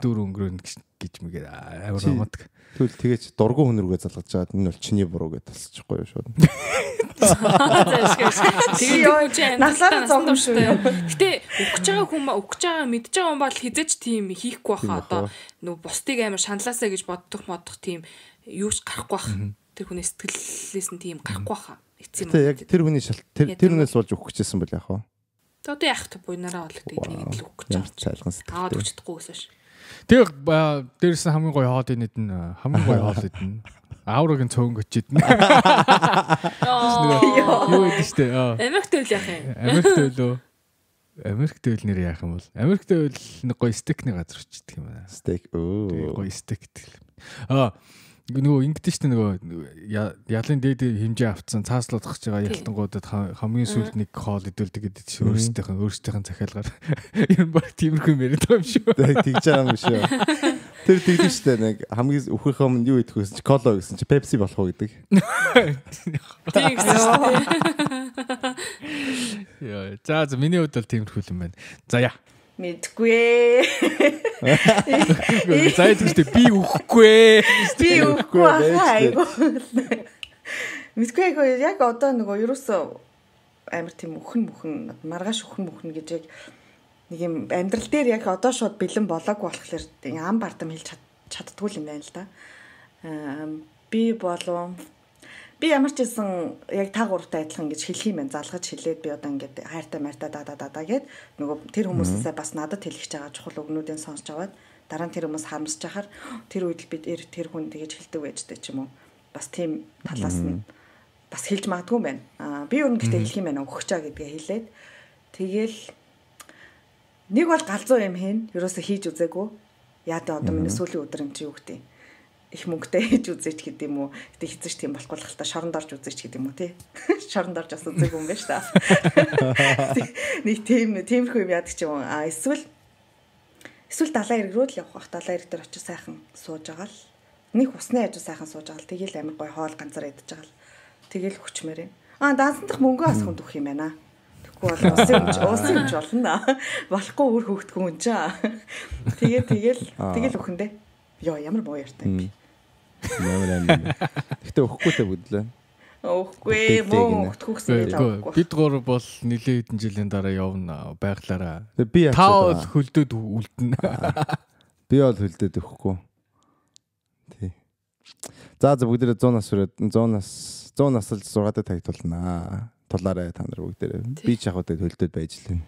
дүүр өнгөрөн гэж мэгээд амар амтдаг. Тэгвэл тэгэж дургу хүн рүүгээ залгаж чаад энэ бол чиний буруу гэж тасчихгүй юу шууд. Тэгээ наслаар зогсом шүү. Гэтэ өгч байгаа хүн өгч байгаа мэдж байгаа хүн бол хизээч тийм хийхгүй баха одоо нөгөө бусдыг амар шаналаасаа гэж боддог тийм юуч гарахгүй бах. Тэр хүний сэтгэлээс нь тийм гарахгүй баха. Эцсийн юм. Яг тэр хүний тэр хүнээс болж өгөх гэжсэн бол яах вэ? Одоо яах вэ? Буйнараа бол тэгээд нэг л өгөх гэж байгаа. Өгчихдэггүй гэсэн ш. Тэр дээрээс хамгийн гоё хоол идэн хамгийн гоё хоол идэн. Аурыг нь цөөнгөч идэн. Юу гэдэг штэ. Америкт үйл яах юм? Америкт үйл нэр яах юм бол? Америкт үйл нэг гоё стейкний газар очдөг юм байна. Стейк. Гоё стейк гэдэг. Нөгөө ингэдэж штэ нөгөө ялын дээд хэмжээ авцсан цааслуулах гэж байгаа ялтангуудад хамгийн сүүлд нэг хоол идүүлдэг гэдэг чинь өөрсдийнх захиалгаар юм баг тиймэрхүү яриад байгаа юм шүү. Тэгж байгаа юм шүү. Тэр тэгдэж штэ нэг хамгийн өхөрхөө юм юу идэх вэ? Кола гэсэн чи Pepsi болох уу гэдэг. Тийм шүү. Яа, за миний хувьд бол тиймэрхүү юм байна. За яа. Мэдгүй. Зайд гэхдээ би өгөхгүй. Би өгөхгүй айгу. Мэдгүй яг одоо нөгөө ерөөсөө амар тийм өхөн маргааш өхөн гэж яг нэг юм амьдрал дээр яг одоо шууд бэлэн болоогүй болохоор ам бардам хэлж чаддгүй юм байна л да. Би ямар ч хэлсэн яг та гуравтай адилхан гэж хэлэх юм байна. Залгаж хэлээд би одоо ингээд хайртай мартай даа гэд нөгөө тэр хүмүүсээсээ бас надад хэлэх гэж байгаа чухал өгнүүдийн сонсч аваад дараа нь тэр хүмүүс харамсаж яхаар тэр үед л би тэр хүн тэгэж хэлдэг байжтэй ч юм уу. Бас тийм талаас нь бас хэлж магадгүй юм байна. Би өөр нэгтэй хэлэх юм байна өгч чаа гэдгээ хэлээд тэгэл нэг бол галзуу юм хийн ерөөсө хийж үзээгүй. Яа дэ одоо миний сүүлийн өдөр юм чи юу гэдэг их мөнгөтэй хийж үзээч гэдэг юм уу. Гэтэ хизэж тийм болохгүй л та шоронд орж үзээч гэдэг юм уу тий. Шоронд орж бас үзээгүй юм байна ш та. Нэг тиймэрхүү юм яадаг ч юм уу. Эсвэл далайн эрг рүү л явах бах. Далайн эрг дээр очиж сайхан сууж байгаа л. Нэг усны хажуу сайхан сууж байгаа л. Тэгээл амар гой хоол ганцаар идэж байгаа л. Тэгээл хүчмээрээ. Дансандах мөнгөө бас хүнд өгөх юм байна. Тэгвэл уусын юмч болно. Болохгүй өөр хөөгдөх хүн ч. Тэгэл өхөндөө. Яа ямар муу яртай юм бэ? Ямар амин. Гэтэ өгөхгүй бүдлээ. Өгөхгүй муу өгөхсөн л авахгүй. Бид гур бол нэлээд хэдэн жилийн дараа явна байглаараа. Би таа хөлдөөд үлдэнэ. Би бол хөлдөөд өгөхгүй. Тий. За бүгдээрээ 100 нас хүрээд 100 насл 6-д тагтуулнаа. Тулаарай та нар бүгдээрээ. Би ч яг хөдөөд хөлдөөд байж лээ.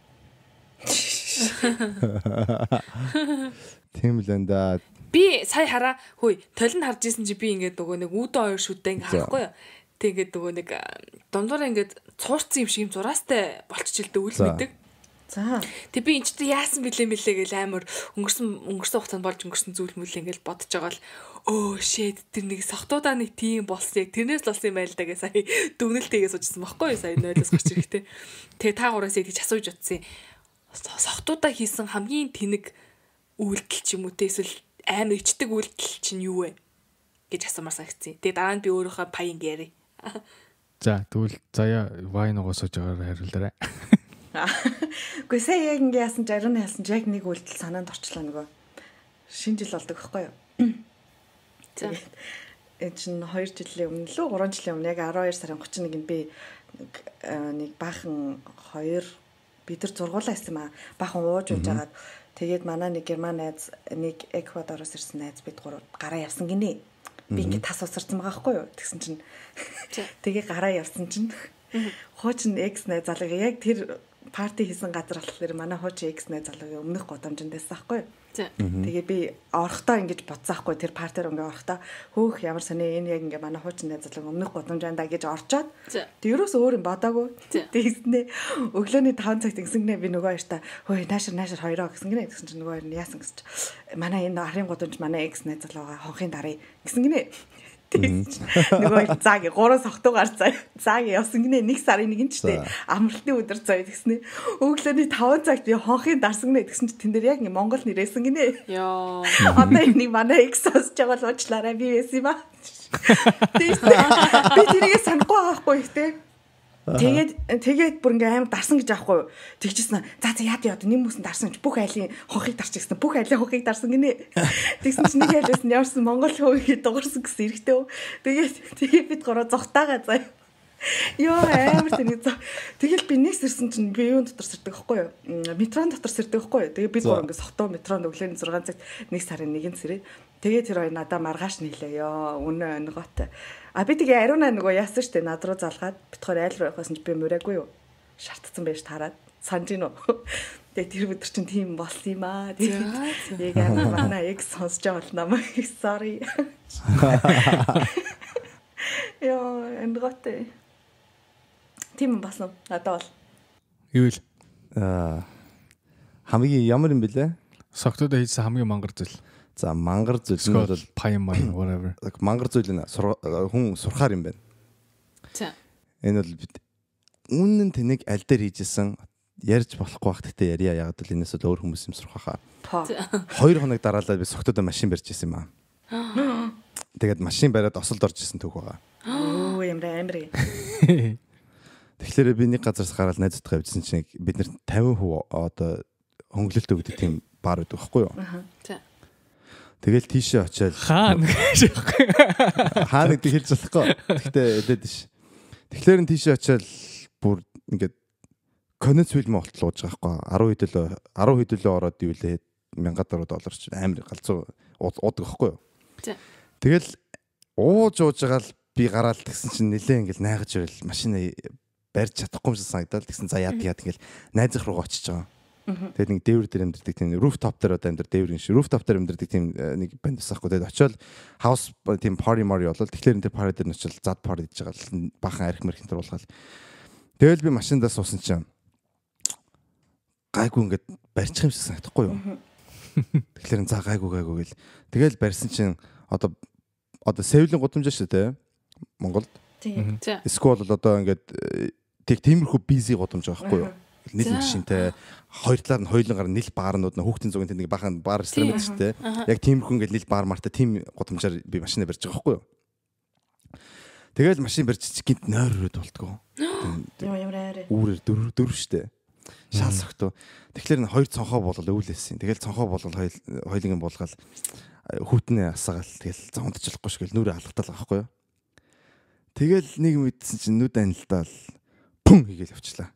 Тийм л энэ да. Би сая хараа хөөе толинд харж исэн чи би ингээд нөгөө нэг үүдэн хоёр шүдтэй ингээд харахгүй юу. Тэгээд нөгөө нэг дундуур ингээд цуурцсан юм шиг юм зураастай болчихилдэ үл мэдэг. За. Тэг би энэ ч яасан бэлээ мэлээ гэл амар өнгөрсөн хугацаанд болж өнгөрсөн зүйл мүлээ ингээд бодож байгаа л өө shit тэр нэг сохтуудаа нэг тийм болсон яг тэрнээс л болсон юм байл да гэ сая дүгнэлтэйгээ суужсан байхгүй юу сая нойлоос гарч ирэхтэй. Тэгээ та гураас яг тийч асууж утсан. Сохтуудаа хийсэн хамгийн тэнэг үйлдэл ч юм уу те эсвэл амар ичдэг үйлдэл чинь юу вэ гэж асуумаар санагдсан. Тэгээ дараа нь би өөрийнхөө паян гэрээ. За тэгвэл заяа вайн угаасаж байгаагаар хариулаарай. Гэхдээ сая яг ингэ яасан ч ариун яасан ч яг нэг үйлдэл санаанд орчлоо нөгөө. Шинэ жил болдог байхгүй юу? За. Энэ чинь 2 жилийн өмнө лөө 3 жилийн өмнө яг 12 сарын 31-нд би нэг баахан 2 бид нар зургуулаа ирсэн маа. Баахан ууж байгаад тэгээд манай нэг герман найз нэг Эквадороос ирсэн найз бид гурав гараа явсан гинэ. Би ингэ тас усарсан байгаа байхгүй юу? Тэгсэн чинь тэгээ гараа явсан чинь хуучин X найз залга яг тэр парти хийсэн газар болохоор манай хуучин X найз залгагийн өмнөх годамжинд байсан байхгүй юу? Тэгээ би орохдоо ингэж бодсон байхгүй тэр партиэр ингээ орохдоо хөөх ямар сони энэ яг ингээ манай хуучин найз залгагийн өмнөх годамжиндаа гэж орчоод тэг ерөөс өөр юм бодоагүй. Тэгснэ өглөөний 5 цагт ингэсэнгнэ би нөгөө хоёртаа хөөе наашир хоёроо гэсэн гинэ тэгсэн чинь нөгөө хоёр нь яасан гэж манай энэ арын годамж манай X найз залгаа хонхын дарыг гэсэн гинэ. Нөгөө зааги 3 сохтуугаар зааги явсан гинэ 1 сарын 1-нд ч тээ амралтын өдөр заяа тэгснэ өглөөний 5 цагт би хонхын дарсан гинэ тэгсэн чи тэн дээр яг Монгол нэрээсэн гинэ ёо одоо энэ манай X сонсож байгаа л уучлаарай би байсан юм аа би тэрийг санахгүй байхгүй тээ тэгээд бүр ингээм амар дарсан гэж аахгүй тэгчихсэн за яа нэг хүмүүсийн дарсан ч бүх айлын хонхыг дарч гэсэн бүх айлын хонхыг дарсан гинэ тэгсэн чинь нэг айлаас нь явсан монгол хөөгийг дуурсан гэсэн эргэтэй тэгээд бид гурав зогтаага заа ёо амар тэнийг тэгэл би нэгс ирсэн чинь би юун дотор сэрдэг байхгүй юу метрон дотор сэрдэг байхгүй юу тэгээд бид гурав ингээ сохтоо метронд өглөөний 6 цагт 1 сарын 1-нд сэрээд тэгээд тэр хоёр надаа маргааш нийлээ ёо үнэ өнгөтэй би тэгээ ариунаа нөгөө яасан штэ над руу залгаад битгаар айл руу явахсан ч би мөрөөгүй юу шаардсан байж таарад санаж гинөө тэгээ тэр өдөр чинь тийм болсон юм аа яг манай X сонсож байгаа бол намайг sorry ёо эндготэй тийм болсон надад бол юу вэ хамгийн ямар юм бэлээ согтуудаа хийсэн хамгийн мангар зүйл. За мангар зүйл нь бол паян whatever. Мангар зүйл нь хүн сурахаар юм байна. За. Энэ бол бид үнэн тэнэг аль дээр хийжсэн ярьж болохгүй бах гэхдээ ярья ягаад л энэс л өөр хүмүүс юм сурах хаа. 2 хоног дараалал би согтуудаа машин барьж ирсэн юм аа. Тэгээд машин бариад осолд орж исэн түүх байгаа. Оо ямар. Тэгэхээр би нэг газараас гараад найзуудтай явжсэн чинь бид нэр 50% одоо хөнгөлөлт өгдөг тийм бар байдаг байхгүй юу? За. Тэгэл тийшээ очиад хаана гэдэг хэлж болохгүй. Гэхдээ элээд ш. Тэгэхээр нь тийшээ очиад бүр ингээд конец фильм болтлууж байгаа байхгүй. 10 хэдүүлээ ороод ивэл 1000 доллар ч амар галзуу уудаг байхгүй юу? Тэгэл ууж байгаа л би гараад тэгсэн чинь нилээ ингээд найгаж ирэл машина барьж чадахгүй юм шиг санагдал. Тэгсэн за яад ингээл найзах руугаа очиж байгаа. Тэгээд нэг дээвэр дээр амьдэрдэг тийм rooftop дээр одоо амьдэр дээвэр шиг rooftop дээр амьдэрдэг тийм нэг банд басахгүй. Тэгээд очиод house тийм party mari болол тэгэхээр энэ party дээр нь очил зад party хийж байгаа бахан арх мэрхэн друулгаал. Тэгэл би машиндаа суусан чинь гайгүй ингээд барьчих юм шиг санагдахгүй юу. Тэгэхээр за гайгүй гэл. Тэгэл барьсан чинь одоо Севлийн гудамж шүү дээ. Монголд. Тийм. Эсвэл одоо ингээд тиймэрхүү busy гудамж байгаа байхгүй юу. Нийл машинтай хоёр талаар нь хоёулангаар нийл баарнууд хүүхдийн зүгийн тэнд нэг бахан баар ресторан байдаг шүү дээ. Яг тиймэрхүү ингээд нийл баар мартай тийм гудамжаар би машинаа барьж байгаа байхгүй юу. Тэгэл машин барьж гинт нойр өрөөд болтгоо. Ямар үүрээр дөрв шүү дээ. Шал согтоо. Тэгэхээр хоёр цонхоо болол өвлөөсөн. Тэгэл цонхоо болол хоёулын болгоал хүүтнээ асаагаал тэгэл зондчлахгүй шиг нүрээ алгатал байгаа байхгүй юу. Тэгэл нэг мэдсэн чинь нүд анилдаал пүн хийгээл явчлаа.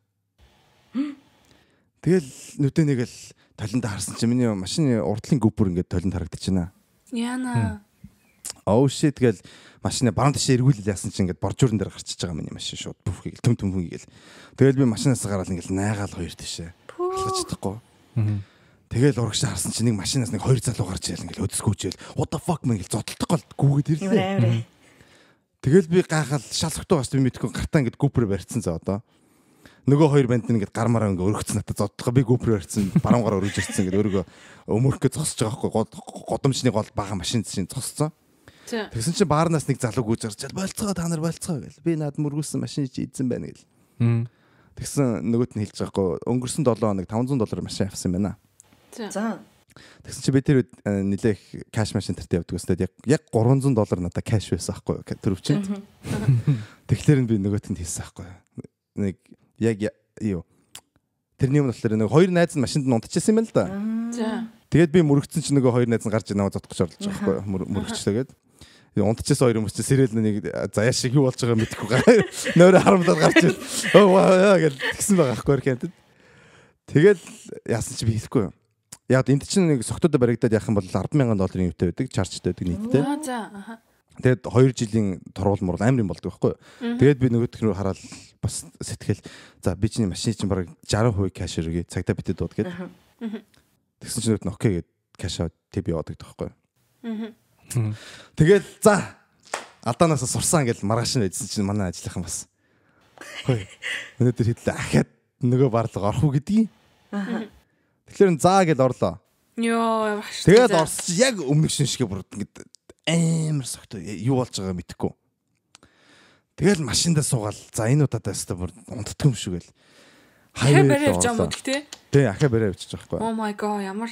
Тэгэл нүдээ нэг л толинд харсан чинь миний машины урдлын гүпүр ингээд толинд харагдаж байна. Яна. Oh shit гээл машины баруун тишээ эргүүлэл яасан чинь ингээд боржуурн дээр гарчиж байгаа миний машин шууд бүф хийгээл төм хийгээл. Тэгэл би машинаас гараад ингээд найгаал хоёр тишээ алгаж чадахгүй. Тэгэл урагш харсан чинь нэг машинаас нэг 2 залуу гарч ирэл ингээл өдөсгөөжэл what the fuck мэн гэл зодтолдох гол гүгээд ирлээ. Тэгэл би гайхал шалхтуу бас би мэдгүй гартаа ингээд гүпэр барьцсан за одоо. Нөгөө хоёр банд ингээд гармаараа ингээд өргөцсөн надад зодтолгоо би гүпэр барьцсан баруунгаар өргөж ирсэн ингээд өөрийгөө өмөрхгөө зогсож байгаа байхгүй годомчны гол бага машин чинь зогсцсон. Тэгсэн чинь баарнаас нэг залуу гүйж гарч болцгоо та нар болцгоо гэл. Би над мөргүүлсэн машин чи эзэн байна гэл. Тэгсэн нөгөөт нь хэлж байгаа байхгүй өнгөрсөн 7 хоног $500 машин авсан юм байна. За. Тэгсэн чи би тэр нэлээх кэш машин тэртээ явдаг өстэй яг $300 надад кэш байсан байхгүй төрөвчөнд. Тэгэхээр би нөгөөт нь хэлсэн байхгүй. Нэг яг юу тэрний юм болохоор нэг хоёр найз нь машинд нь унтчихсан юм л да. За. Тэгээд би мөрөгцсөн чи нөгөө хоёр найз нь гарч наваа зодгож орлож байгаа байхгүй мөрөгчлөөгээд унтчихсан хоёр хүмүүс чи сэрэл нэг заяа шиг юу болж байгааг мэдэхгүй нойроо харамдаад гарч ил оо гэж тэгсэн байгаа байхгүй кэнтэд. Тэгээд яасан чи би хэлэхгүй. Яг энд чинь нэг согтуудад баригдаад яах юм бол $10,000 юутай байдаг, чаржтай байдаг нийтдээ. За. Тэгээд 2 жилийн торгуул мурал амар юм болдог байхгүй юу? Тэгээд би нөгөөдх рүү хараад бас сэтгэл за би чиний машины чинь бараг 60% кэш өргөе, цагтаа битэд дууд гээд. Тэгсэн чинь нөгөөд нь окей гэд кэш аваад тэг би яваад байхгүй юу? Тэгээд за алдаанаас сурсан гэж маргааш нь эдсэн чинь манай ажлынхан бас. Хөөе. Өнөөдөр хэдлээ ахаад нөгөө барлага орох уу гэдгийг. Тэгэхээр заа гэж орлоо. Йоо багш. Тэгээд орсч яг өмнөх шинжгээ бүр ингэ амар согтой юу болж байгааг мэдэхгүй. Тэгэл машиндаа суугаал. За энэ удаатай өстө бүр унтдаггүй юм шиг л. Хайвэр явж байгаа юм тий? Тий, ахаа барай явчих жоохгүй. Oh my god ямар.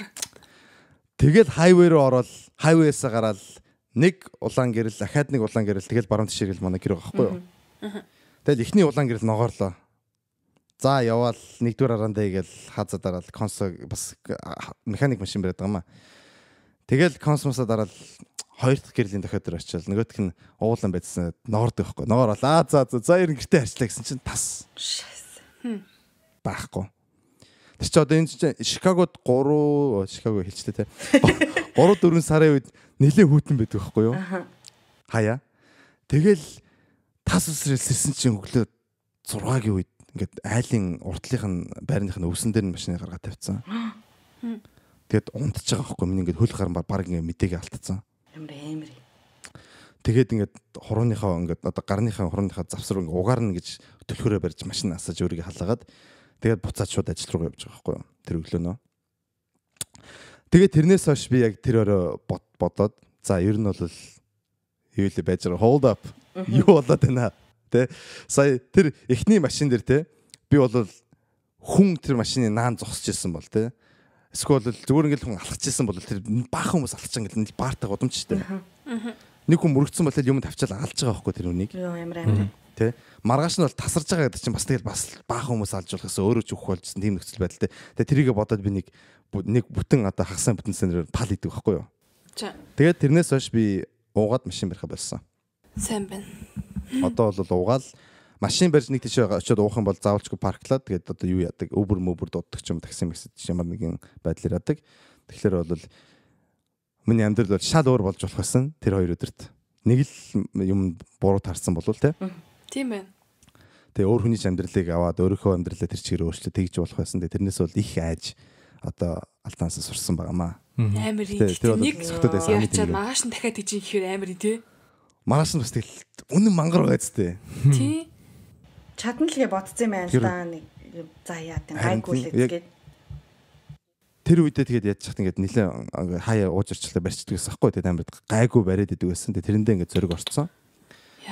Тэгэл хайвэ руу ороод хайвээс гараад нэг улаан гэрэл ахаад нэг улаан гэрэл тэгэл баруун тишэргэл манай гэр байгаа байхгүй юу? Тэгэл ихний улаан гэрэл ногоорлоо. За яваал нэгдүгээр араандаа игээл хазаа дараал консо бас механик машин бариад байгаа маа. Тэгэл консмосоо дараал хоёр дахь гэрлийн дахиад дөр очил. Нөгөөх нь уулан байцсан ноордог байхгүй. Ноороол за ер нь гэртээ харчлаа гэсэн чинь тас. Баахгүй. Тэр чи одоо энэ чинь Шикагод 3 Шикаго хэлчтэй те. 3-4 сарын үед нэлээд хүүтэн байдаг байхгүй юу? Хаяа. Тэгэл тас усрэлсэн чинь өглөө 6-гийн үед ингээд айлын уртлынх нь байрных нь өвсөн дээр нь машины гаргаад тавьчихсан. Тэгэд унтж байгаа байхгүй миний ингээд хөл гарan баг ингээд мэдээг алдсан. Амар. Тэгээд ингээд хурууныхаа ингээд одоо гарныхаа хурууныхаа завсар ингээд угаарна гэж төлхөөрөө барьж машин асааж өөрийгөө халаагаад тэгээд буцаад шууд ажил руу явж байгаа байхгүй юу? Тэр өглөөнөө. Тэгээд тэрнээс хойш би яг тэр өрөө бодоод за ер нь бол юу л байж байгаа hold up юу болоод байна тэ сая тэр эхний машин дээр тэ би бол хүн тэр машины наан зогсож ирсэн бол тэ эсвэл зүгээр ингээл хүн алхаж ирсэн бол тэр баахан хүмүүс алхаж ингээл баартаа годомчтэй нэг хүн мөрөгцсөн бол юм тавьчаал алж байгаа байхгүй тэр үнийг амар тэ маргааш нь бол тасарж байгаа гэдэг чинь бас тэгэл бас баахан хүмүүс алж болохоос өөрөө ч өгөх болжсэн тийм нөхцөл байдал тэ тэрийгэ бодоод би нэг бүтэн одоо хагасан бүтэн сэнээр пал идэг байхгүй юу тэгээд тэрнээс хойш би уугаад машин барих болсон сайн байна. Одоо бол уугаал машин барьж нэг тийш очиод уух юм бол заавалчгүй парклаад тэгээд одоо юу яадаг Uber дууддаг ч юм такси мессеж ямар нэгэн байдлаар яадаг. Тэгэхээр бол миний амьдрал бол шал өөр болж болох байсан тэр хоёр өдөрт. Нэг л юм буруу таарсан болов те. Тийм байна. Тэгээ өөр хүний амьдралыг аваад өөрийнхөө амьдралаа тэр чигээр өөрчлөлт тэгж болох байсан. Тэрнээс бол их айж одоо алдаансаа сурсан байгаамаа. Амар юм. Нэг сохтод байсан. Яачаад магаш нь дахиад тийж ихээр амар тий. Маргааш нь бас тэгэл үнэн мангар байгаа зү. Тий. Чадна л гээ бодсон юм байна л да нэг за яа тийм гайгуулээд тэгээд тэр үедээ тэгээд яаж чахт ингээд нэлээ хаяа ууж ирчлээ барьчдаг гэсэн аахгүй тэгээд амар гайгүй бариад идэг байсан. Тэгээд тэрэндээ ингээд зөрөг орцсон.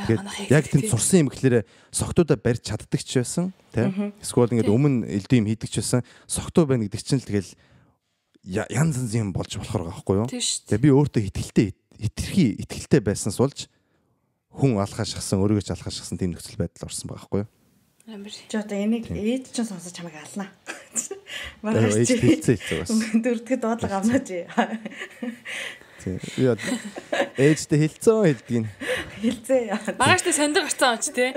Тэгээд яг тийм сурсан юм гэхлээрээ согтуудаа барьж чаддаг ч байсан тийм. Эсвэл ингээд өмнө элдв юм хийдэг ч байсан. Согтуу байна гэдэг чинь л тэгэл янз янз юм болж болохоор байгаа байхгүй юу? Тэгээд би өөртөө итгэлтэй байснаас болж хүн алхаж шахсан өөрийгөө ч алхаж шахсан тийм нөхцөл байдал орсон байгаа байхгүй юу? Амар. Чи одоо энийг ээж чинь сонсож чамайг алнаа. Маргааш хэлцээ бас. Дөрөвдөд дуудлага авнаа чи. Тийм. Яа. Ээжтэй хэлцээ хэлдэг нь. Хэлцээ. Маргааштай сонир гарцсан оч тий.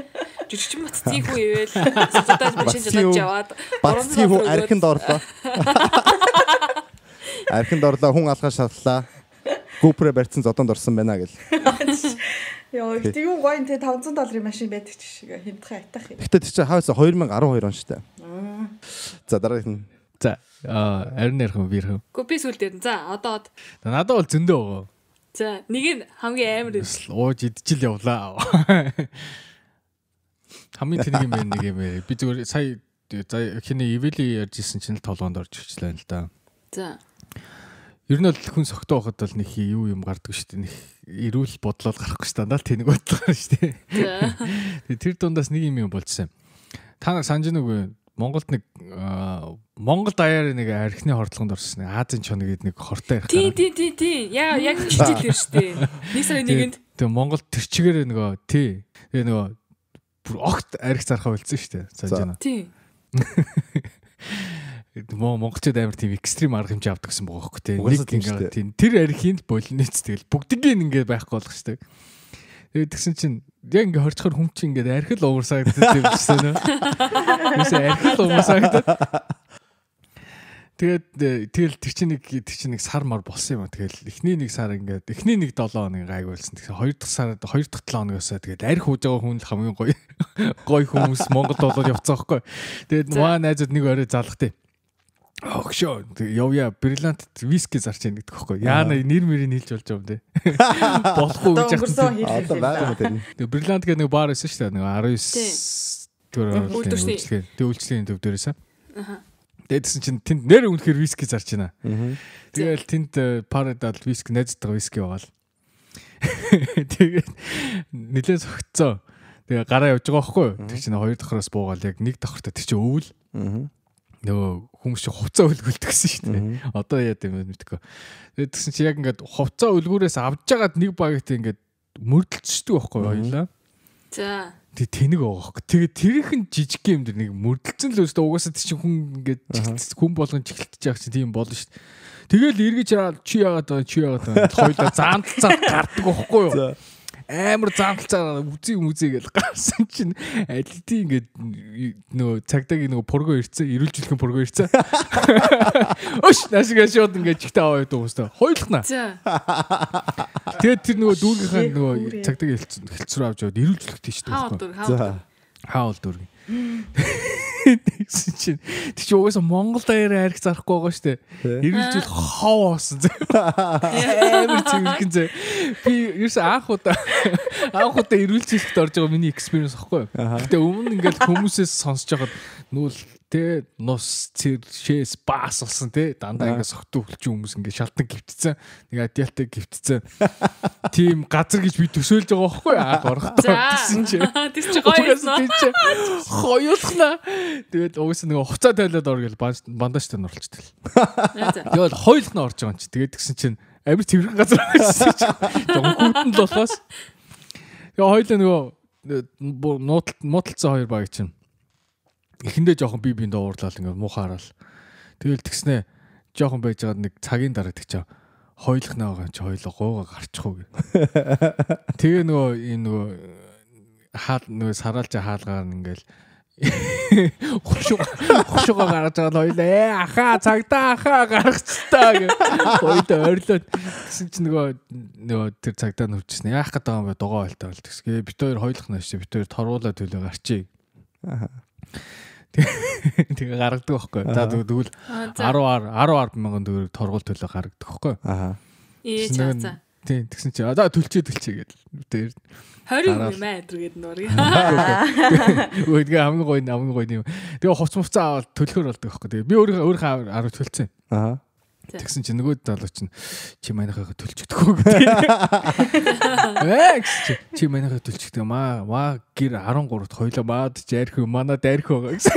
Жүжигчин бат тийхүү ивэл сэтэж машин жолооч яваад батцгийн хүү архинд орлоо. Архинд орлоо хүн алхаж шатлаа. GoPro барьсан зодонд орсон байна гэл. Яа, тийм юу гоё те $500 машин байдаг ч шиг хямдхан айтах юм. Гэтэ тийч хаваас 2012 он штэ. За дараагийнх нь За арин ярих юм би ярих юм. Гэхдээ би сүлд ярина. За одоо надад бол зөндөө байгаа. за нэг нь хамгийн амар ууж идчихэл явлаа. Хамгийн тэнийг юм нэг юм би зүгээр сая хиний ивэли ярьжсэн чинь толгоонд орж ирчлээ л да. За Ер нь бол хүн согтоо байхад бол нэг юу юм гардаг шүү дээ. Нэг эрүүл бодлол гарахгүй шүү дээ. Дандаа тэнийг бодлоо шүү дээ. Тэр дундаас нэг юм болчихсон. Та нар санаж нүг Монголд нэг Монгол даяар нэг архины хордлогонд орсон. Азийн чоног гэдэг нэг хортой ярих гараа. Тий. Яг хичээлэр шүү дээ. Нэг сарын нэгэнд. Тэгээ Монгол тэр чигээр нөгөө тий. Тэгээ нөгөө бүр огт арх зархаа болсон шүү дээ. Санаж байна. Тий. Монголчууд амар тийм экстрим арга хэмжээ авдаг гэсэн байгаа хөөхгүй тийм тэр архинд болнец тэгэл бүгдийг ингээд байхгүй болох шүү дээ. Тэгээд тэгсэн чинь яг ингээд хорцохоор хүм чинь ингээд архил уурсагддаг юм шиг нэ. Юусе архил уурсагддаг. Тэгээд тэр чинь нэг сар мар болсон юм а. Тэгэл эхний нэг сар ингээд эхний нэг 7 хоног гайг болсон. Тэгсэн 2 дахь сард 2 дахь 7 хоногоос тэгээд арх хууж байгаа хүн л хамгийн гоё хүмүүс Монголд болоод явцсан байхгүй. Тэгээд маа найзууд нэг орой залхтыг Огшоо явъя бриллиант виски зарч яах гэдэг хөхгүй. Яана нэр мэрийг хэлж болж байгаа юм дээ. Болохгүй гэж яхсан. Одоо байгаа юм тийм. Тэгээ бриллиант гэдэг нэг баар байсан шүү дээ. Нэг 19 тэр үйлчлэгийн төв дээрээс. Дээдсэн чинь тэнд нэр үнэхээр виски зарч байна. Тэгээл тэнд парадал виски найзтайгаа виски яваал. Тэгээд нэлээд согтцоо. Тэгээ гараа явж байгаа хөхгүй. Тэр чинь 2 давхраас буугаал яг 1 давхартаа тэр чинь өвөл. Нөгөө хүмүүс чинь хувцас үлгүүлдэг гэсэн шүү дээ. Одоо яа гэм мэдгүй. Тэгээд тэгсэн чи яг ингээд хувцас үлгүүрээс авж жагаад нэг багт ингээд мөрдөлцөждөг байхгүй хоёлаа. За. Тэг тэнэг байгаа хөөх. Тэгээд тэрийнхэн жижиг юм дэр нэг мөрдөлцөн л өстө угаасаа тийч хүн ингээд хүн болгон чихэлтэж яах чинь тийм болно шүү дээ. Тэгэл эргэж чи яагаад байгаа хоёлаа заанталцаад гардаг байхгүй юу? Амар заанталцаа үзий гэж гарсан чинь алидий ингээд нөгөө цагдаагийн нөгөө пурго ирцэн ирүүлжүүлэх пурго ирцэн. Өш нашигаа шууд ингээд чихтэй аваад дуустай. Хойлохна. Тэгээд тэр нөгөө дүүргийнхаа нөгөө цагдаагийн хэлцрүү авч яваад ирүүлжүүлэх тийш дээ. Хаал дүүрг. Тэгсэн чинь тийч угаасаа Монгол даяар арх зарахгүй байгаа штэ. Ирүүлжүүл хоо боосон. Амар цэвэрхэн зэ. Би ерөөс анх удаа ирүүлжүүлэхэд орж байгаа миний экспириенс аахгүй. Гэтэ өмнө ингээд хүмүүсээс сонсож байхад нүүл тэ нус цэршээс баас болсон тэ дандаа ингээд согтуу хөлчин хүмүүс ингээд шалтан гівтцэн нэг адиалтай гівтцэн тийм газар гэж би төсөөлж байгаа байхгүй анх орохдоо тэгсэн чи хоёулахна тэгээд угсаа нэг хуцаа тайлаад ор гэл бандаж тань орлцдаг тэгээд хоёулахна орж байгаа юм чи тэгээд тэгсэн чинь амар цэвэрхэн газар байсан чи жонхотон л болохоос тэгээд хоёулаа нөгөө нуудлцсан хоёр баг чинь эхэндээ жоохон би биендээ уурлал ингээд муухай хараал. Тэгэл тэгснэ жоохон байж байгаа нэг цагийн дараа тэгчээ хойлохнаа байгаа чи хойлоо гуугаа гарчихгүй гэ. Тэгээ нөгөө энэ нөгөө хаал нөгөө сараалж хаалгаар ингээл хушууга гараад байгаа хойлоо ахаа цагтаа ахаа гарчихтаа гэ. Хойлоо ойрлоод гэсэн чи нөгөө тэр цагтаа нүрчсэн. Яах гээд байгаа юм бэ дугаа ойлтаа бол тэгсгээ бит хоёр хойлохнаа шүү. Бит хоёр торуулаад төлөө гарчий. Тэгээ гаргадаг байхгүй. За тэгвэл 10 мянган төгрөг торгуул төлөө гаргадаг байхгүй. За. Тийм тэгсэн чи за төлчээ гэдэл. Тэр 20 юм аа гэдэг нуурыг. Өөдгөө хамгийн гоё юм. Тэгээ хувцмуцаа аваад төлөхөр болдог байхгүй. Тэгээ би өөрийнхөө 10 төлцсөн. Тэгсэн чи нөгөө залуу чинь чи манайхаа төлчихдөггүй гэдэг. Чи манайхаа төлчихдэг маа гэр 13-т хоёлаа маад чи арх манай дайрх байгаа гэсэн.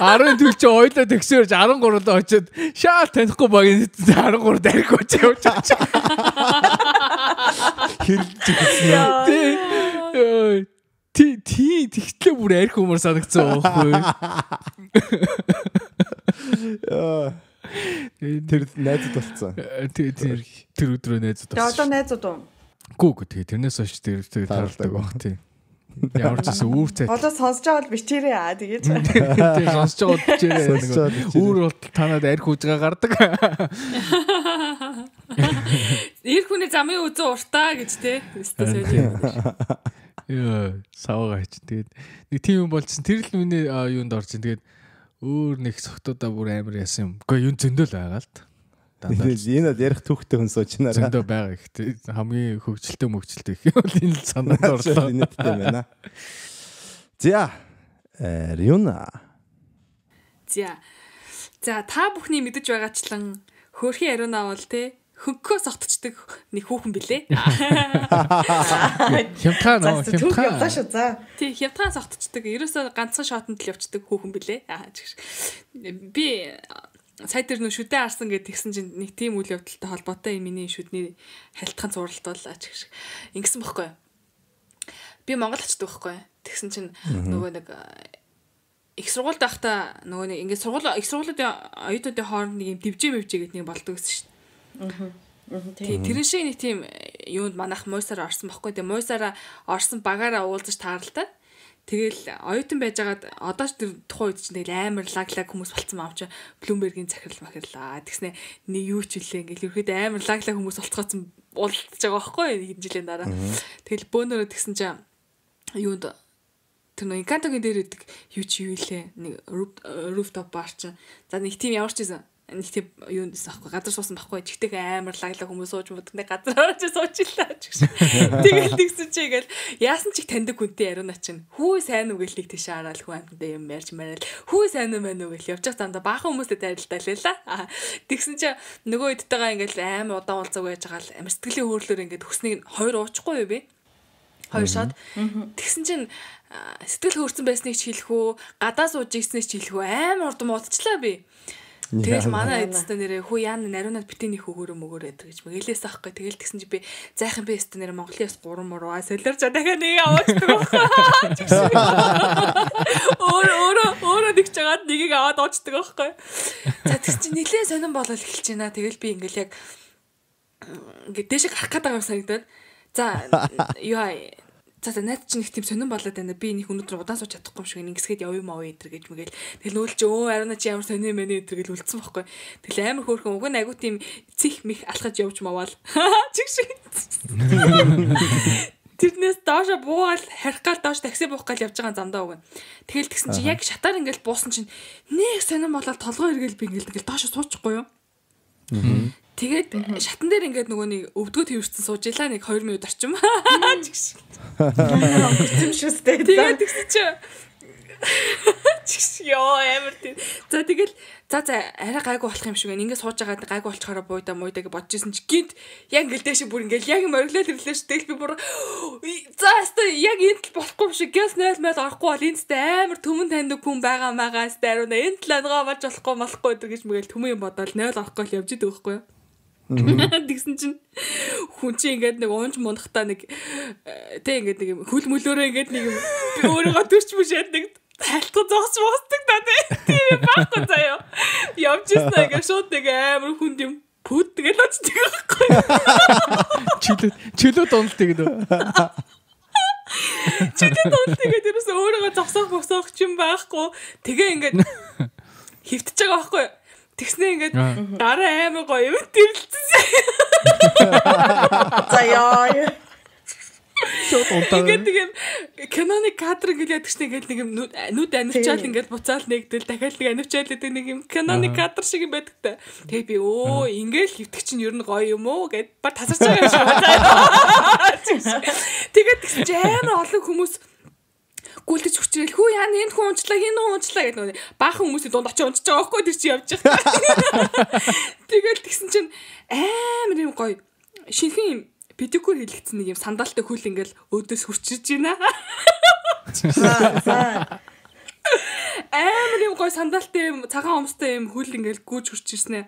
10 төлч хоёлаа тэгсэрж 13-д очиод шаал танихгүй багийн 13-д арх очиж явж хэлж гисэн. Тэгтлээ бүр арх humor санагдсан байхгүй. Тэр найзууд болсон. Тэр өдрөө найзууд болсон. Одоо найзууд уу? Гүг тэгээ тэрнээс хойш тэр таардаг баг тий. Ямар ч гэсэн үүр цайт. Одоо сонсож байгаа бол бичээрэй аа тэгээд. Тэгээ сонсож байгаа бичээрэй. Үүр бол танад арх хүжгээ гардаг. Ир хүний замын үзэн уртаа гэж тий. Яа, савгаа ч тэгээд нэг тийм юм болчихсон. Тэр л миний юунд орж ин тэгээд өөр нэг цогтуудаа бүр амар яасан юм. Гэхдээ юу зөндөл байгаа л та. Энэ ярих түүхтэй хүн сууж байна. Зөндөө байгаа ихтэй хамгийн хөгжилтэй мөгжилтэй их бол энэ санаанд орлоо. Нийттэй байна. За Риуна. За та бүхний мэдэж байгаачлан хөөрхөн ариунаа бол те хөнгөө согтчдаг нэг хүүхэн билээ. Хямдхан. Тий, хямдхан согтчдаг. Ерөөсөө ганцхан шотонд л явцдаг хүүхэн билээ. Би сая тэр шүдэ арсан гэд тэгсэн чинь нэг тийм үйл явдалтай холбоотой миний шүдний хальтхан зуралт бол ингэсэн бохгүй. Би Монгол очдог байхгүй. Тэгсэн чинь нөгөө нэг их сургуульд байхдаа нөгөө нэг ингээд их сургуулиудын оюутнуудын хооронд нэг юм дивжээ гэдэг нэг болдог гэсэн шүү дээ. Тэрэн шиг нэг тийм юунд манайх муйсаар орсон бохгүй. Тэгээ муйсаараа орсон багаараа уулзаж тааралтай. Тэгэл оюутан байжгаад одоо ч тэр тухайн үед чинь тэгэл амар лаглаг хүмүүс болцсон маав чи Bloomberg-ийн захирал махирлаа. Тэгснэ нэг юу ч үлээ ингээл ерөөд амар лаглаг хүмүүс болцгооцсон уулзаж байгаа байхгүй хэдэн жилийн дараа. Тэгэл бөөнөрөө тэгсэн чинь юунд тэр нэг кантогийн дээр идэг юу ч юу илээ нэг rooftop bar чинь. За нэг тийм ямар ч юм нэг тийм юу нэсэн аахгүй газар суусан байхгүй жигтэй амар лаглаг хүмүүс сууж модгны газар орж суучиллаа гэж. Тэгэл тэгсэн чи ингээл яасан ч их таньдаг хүнтэй ариуна чинь хүү сайн уу гэлийг тийш хараад хүн амттай юм ярьж мараад хүү сайн уу мэн үү гэл явж байгаа замда баахан хүмүүстэй тайлтаа лээ. Тэгсэн чи нөгөө идтэйгаа ингээл амар удаан уулзаг байж байгаа л амар сэтгэлийн хөөрлөөр ингээд хөснийг хоёр уучихгүй юу би? Хоёр шот. Тэгсэн чинь сэтгэл хөөрцөн байсныг ч хэлэх үү, гадаа сууж ирснээс ч хэлэх үү амар урдам уудчлаа би. Тэгэл манай эцэстэ нэрээ хүү яана нариунаад битээний хөгөөрөө мөгөөрөө гэж мэгээлээс аахгүй. Тэгэл тэгсэн чи би зайхан би эцэстэ нэрээ Монголын яс 3 мураа солиорч дахиад нэг аваачдаг байхгүй. Өөрөө нэг чагаад нэгийг аваад оочдаг байхгүй. За тэгсэн чи нэлээд сонирн болол эхэлж байна. Тэгэл би ингээл яг ингээд дэшээ гарах гээд байгаа юм санагдаад. За яа за найд чинь их тийм сонирн болоод байна. Би нэг өнөөдөр удаан сууж чадахгүй юм шиг ингэсгээд явъя маа өдр гэж мэгэл. Тэгэл нүүл чи ариуна чи ямар сонирн мэнэ өдр гэж үлдсэн байхгүй. Тэгэл амар хөөрхөн уг нь айгу тийм цих мих алхаж явж мавал. Чиг шиг. Тэрнээс доошо буугаал харих гал доош такси буух гал явж байгаа замдаа уг. Тэгэл тэгсэн чи яг шатаар ингээл буусан чинь нэг сонирн болоод толгой эргэл би ингээл доошо суучихгүй юу. Тэгээд шатан дээр ингээд нөгөө нэг өвдгөө твэрсэн сууж илаа нэг 2 минут орчим. Чигш. Зүм шүстэй. Тэгээд тэгсэн чи чигш ёо амар тийм. За тэгэл за арай гайгүй болох юм шиг байна. Ингээд сууж байгаа гайгүй болчохороо мууйда гэж бодож исэн чи гинт яг ингээд дэше бүр ингээд яг мориглол ирлээ шүү. Тэгэл би бүр за өстө яг энд л болохгүй юм шиг гэс найл мэл орохгүй бол энд тест амар төмөн таньдаг хүн байгаа маагаас дайруна энд л ангаа болж болохгүй гэж мэгэл төмөн юм бодоод найл орохгүй л явж идэг байхгүй юу? Тэгсэн чинь хүн чи ингээд нэг уунж мундахтаа нэг тэг ингээд нэг хөл мөлөөрөө ингээд нэг өөрийгөө төрч мөшөөд нэг халтган зогсч мосдаг та тийм байхгүй заяа. Явж ирсэн ингээд шууд нэг амар хүнд юм пүт тэгэл очдөг байхгүй. Чөлөө дунддаг гэдэг. Чөлөө дунддаг гэдэг ерөөсөө өөрийгөө зогсоох юм байхгүй. Тэгээ ингээд хөвтөж байгаа байхгүй. Тэгснэ ингээд дараа амар гоё юм тэрлэлцсэн. За яа. Шот онтаа. Ингээд киноны кадр гэлээд тэгснэ ингээд нэг юм нүд анивчаал ингээд буцаал нэгдэл дахиад нэг анивчаал гэдэг нэг юм киноны кадр шиг юм байдаг та. Тэгээ би ингээл хөвтөг чинь ер нь гоё юм уу гэд бар тасарч байгаа юм шиг. Тэгээд тэгсэн чи амар олон хүмүүс гүйлдэж хүчрээл хүү яа энд хүн унчлаа гэдэг нөгөө баахан хүмүүсийн дунд очиж унчиж байгаа байхгүй тэр чи явж байгаа. Тэгэл тэгсэн чинь амар юм гоё шинхэн юм педикюр хийлгэсэн нэг юм сандалтай хөл ингээл өөдөөс хурцирж байна. Амар юм гоё сандалтай юм цагаан өмстэй юм хөл ингээл гүйж хурцирснэ.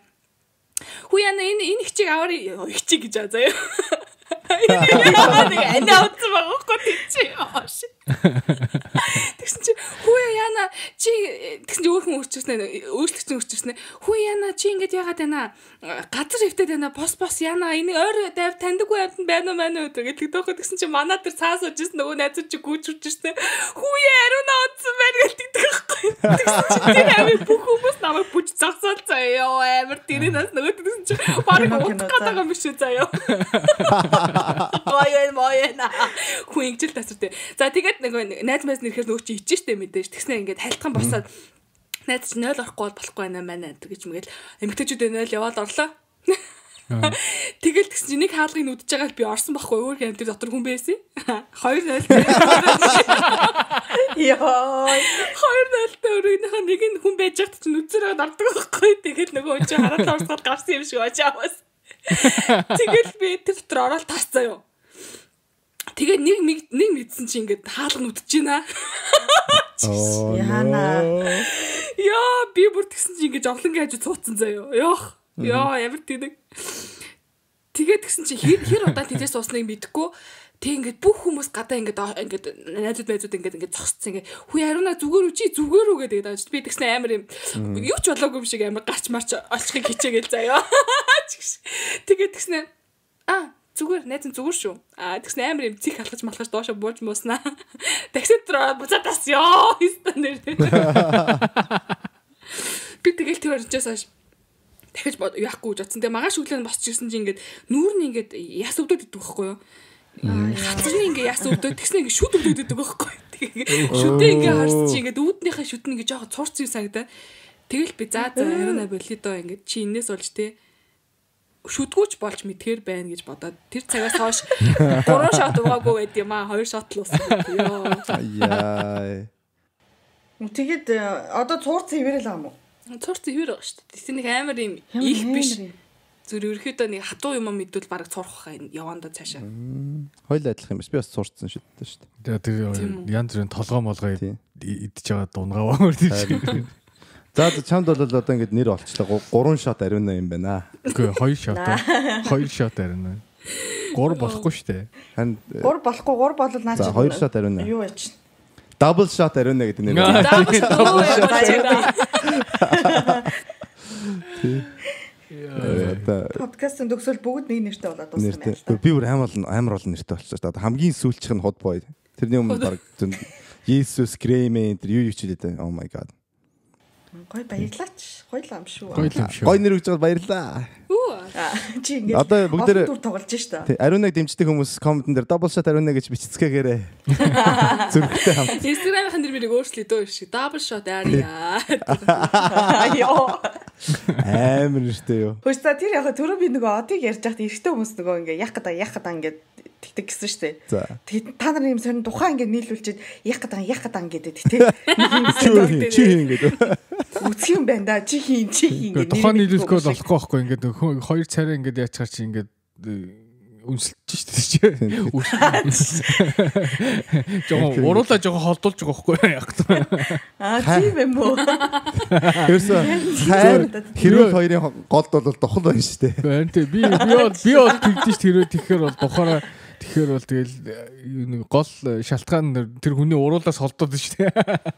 Хүү яа энэ хчиг аваар хчиг гэж аа заяа. Нэг анаут багахгүй тийч. Тэгсэн чи хүү яана чи тэгсэн чи өөрхөн өөрчлөгчсөн. Хүү яана чи ингэж яагаад байна? Газар хөвтөд байна. Бос яана энэ ойр давь таньдаггүй амтан байна уу гэдэг тохоо тэгсэн чи манай тэр цаас уужсэн нөгөө найзууд чи гүйж үржсэн. Хүү яаруна утсан байна гэдэг байхгүй. Тэгсэн чи тэр амир бүх хүмүүс намайг бүж загсаал заяа. Амир тэрнээс нөгөө тэгсэн чи бараг утгах гэдэг юм биш үү заяа. Моёна. Хүн ингэжэл тасартай. За тэгээд нөгөө найз нэрэхээр нөгөө чи ичэн штэ мэдээж. Тэгснэ ингээд хайлтхан босоод Найд чи 0 орохгүй болохгүй байна маа гэж мэгэл эмгтэйчүүд 0 яваад орлоо. Тэгэл тэгсэн чинь нэг хаалгыг нүдж байгаа л би орсон байхгүй өөр юм тэр дотор хүн байсан. 2-0. Яа. 2-0 өөрийнх нь нэг нь хүн байж хат чинь нүцэрээд ордог байхгүй. Тэгэл нөгөө чи хараад орсгол гарсан юм шиг очаавас. Тэгэл би тэр дотор ороод тасцаа юу. Тэгээ нэг мэдсэн чи ингээд хаалга нүдж байна. Яна. Яа би бүр тэгсэн чи ингээд орлонгийн хажуу цууцсан заяа. Яа ямар тийдэг. Тэгээд тэгсэн чи хэр удаа тийжээс уусныг мэдэхгүй. Тэг ингээд бүх хүмүүс гадаа ингээд найзууд ингээд зогсцсон ингээд хүү хариуна зүгээр үү чи зүгээр үү гэдэг даа. Би тэгсэн амар юм юу ч болоогүй юм шиг амар гарч марч олчихыг хичээгээл заяа. Тэгээд тэгсэн зүгээр найз зүгээр шүү. Тэгсэн амар юм цих халахж малхаж доошо бууж мууснаа. Таксид руу буцаадас ёо хистэнэр. Би тэгэл тэр орчоос хаш дахиж яахгүй гэж бодсон. Тэгээ магааш өглөө босч ирсэн чинь ингээд нүүр нь ингээд яс өвдөд идэх байхгүй юу? Хацрын ингээд яс өвдөд тэгснэ ингээд шүд өвдөд идэх байхгүй юу? Тэгээ шүдээ ингээд харсан чинь ингээд үүднийхээ шүд нь ингээд жоохон цурц юм санагдаа. Тэгэл би за хариуна болидоо ингээд чи энэс болж те шүдгүүч болж мэдхээр байна гэж бодоод тэр цагаас хойш 3 шот угаагүй байд юм аа 2 шот л уусан. Яа. Тэгээд одоо цуурц хэвэрэл аа мó? Цуурц хэвэр байгаа шүү дээ. Тэр нэг амар юм их биш. Зүр ерөөхдөө нэг хатуу юм мэдвэл бараг цурах хаа явандаа цаашаа. Хойл адилах юм биш. Би бас цуурцсан шүү дээ. Тэгээ янз бүрийн толгой молгоо идж байгаа дунгаа өөр тийм. За чамд бол одоо ингэ нэр олчлаа 3 шот ариуна юм байна. Үгүй 2 шот. 2 шот ариуна. 3 болохгүй шүү дээ. 3 болохгүй 3 болол наач. За 2 шот ариуна. Юу яач? Дабл шот ариуна гэдэг нэр. Дабл подкастын төгсөл бүгд нэг нэртэй болоод дууссан байна л да. Би бүр амар олон нэртэй болчихсон шүү дээ. Хамгийн сүүлчийнх нь хот бой. Тэрний өмнө баг Есүс Греймэн тэр юу хичээлээ. Oh my god. Гой баярлаач. Гойлаа юм шүү. Гой нэр өгч баярлаа. Чи ингэ одоо бүгдээр тур тоглож штэ. Тий, ариунаг дэмждэг хүмүүс комментэн дээр double shot ариунаг гэж бичицгээгээрээ. Зүрхтэй хамт. Instagram-ын нэрийг өөрчлөе дөө шиг. Double shot ария. Йоо. Амар нэртэй юу. Хөөста тэр яг түрүү би нөгөө одыг ярьж байхад эрэгтэй хүмүүс нөгөө ингээ яах гэдэг ингээ тэгдэг гэсэн штэ. Тэгээд та нарын юм сонин тухайн ингээ нийлүүлчихэд яах гэдэг гэдэг тий. Чи ингээд. Үсэх юм байна да. Чи хийн ингээ. Тухайн нийлүүлэхгүй болохгүй байхгүй ингээд 2 царай ингээд яачаар чи ингээд үнсэлж штэ чи. Жоо уруулаа жоо холдуулж байгаа байхгүй яг таа. Тийм юм уу? Хэрвээ хоёрын голд бол дохол байна штэ. Байна тий. Би бол тэгдэж тэрөө тэгэхээр бол духаараа тэгэхээр бол тэгэл гол шалтгаан тэр хүний уруулаас холдоод штэ.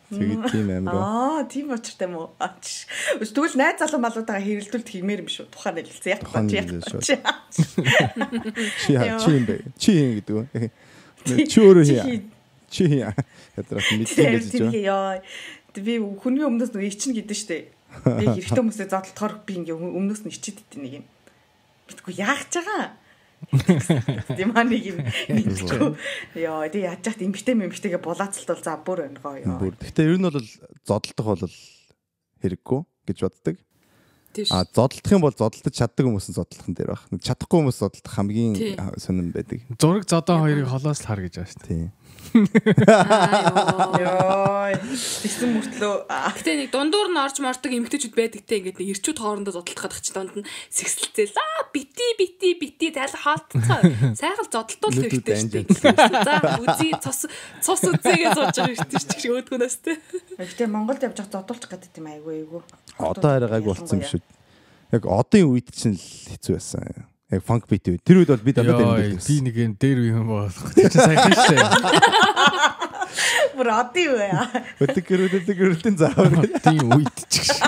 Тэгээд тийм амар. Тийм очиртай юм уу? Тэгвэл найз залуу малуудаа хэрэлдүүлт хиймээр юм шүү. Тухайн хэлсэн яг чи юм бэ? Чи гэдэг үү? Чи өөрөө хий. Чи ядрах мэдээ гэж байна. Яа. Би хүний өмнөөс нөгөө ичнэ гэдэг штэ. Би хэрэгтэй хүмүүсээ зодлохоор би ингээ өмнөөс нь ичээд идэв нэг юм. Битгүй яах ч байгаа. Тийм нэг юм мэдчихв. Яа, тий яаж яхад эмгтэйгээ булаацалтвал за бүр байна гоё. Гэхдээ ер нь бол зодлох бол хэрэггүй гэж боддог. Зодтолдох юм бол зодтолдож чаддаг хүмүүс нь зодтолдох нь дээр баг. Чадахгүй хүмүүс зодтолдох хамгийн сонирн байдаг. Зураг зодон хоёрыг холоос л хар гэж байна шүү дээ. Йоо. Тэсэн мөртлөө. Гэтэ нэг дундуур нь орж мордог эмгтэйчүүд байдагтэй ингээд нэг ирчүүд хоорондоо зодтолдох гэдэг чинь донд нь сэгсэлцээл. Бити зайл хаалтцаа. Сайхан зодтолтуул хэрэгтэй шүү дээ. За үзий цус үзээгээ сууж байгаа хэрэгтэй шүү дээ. Өөдгөнөөс тээ. Гэтэ Монголд явж байгаа зодтолчих гэдэг юм айгүй. Одоо хараагааг болсон юм шүү. Яг одын үед чинь л хэцүү байсан. Яг фанк бит үү. Тэр үед бол би дандаа дэмдэг. Би нэг юм дээр юм болох. Тэр чинь сайхан шүү дээ. Бүр одын үе. Өтгөрөлтөн заавар. Тийм үед ч гэж.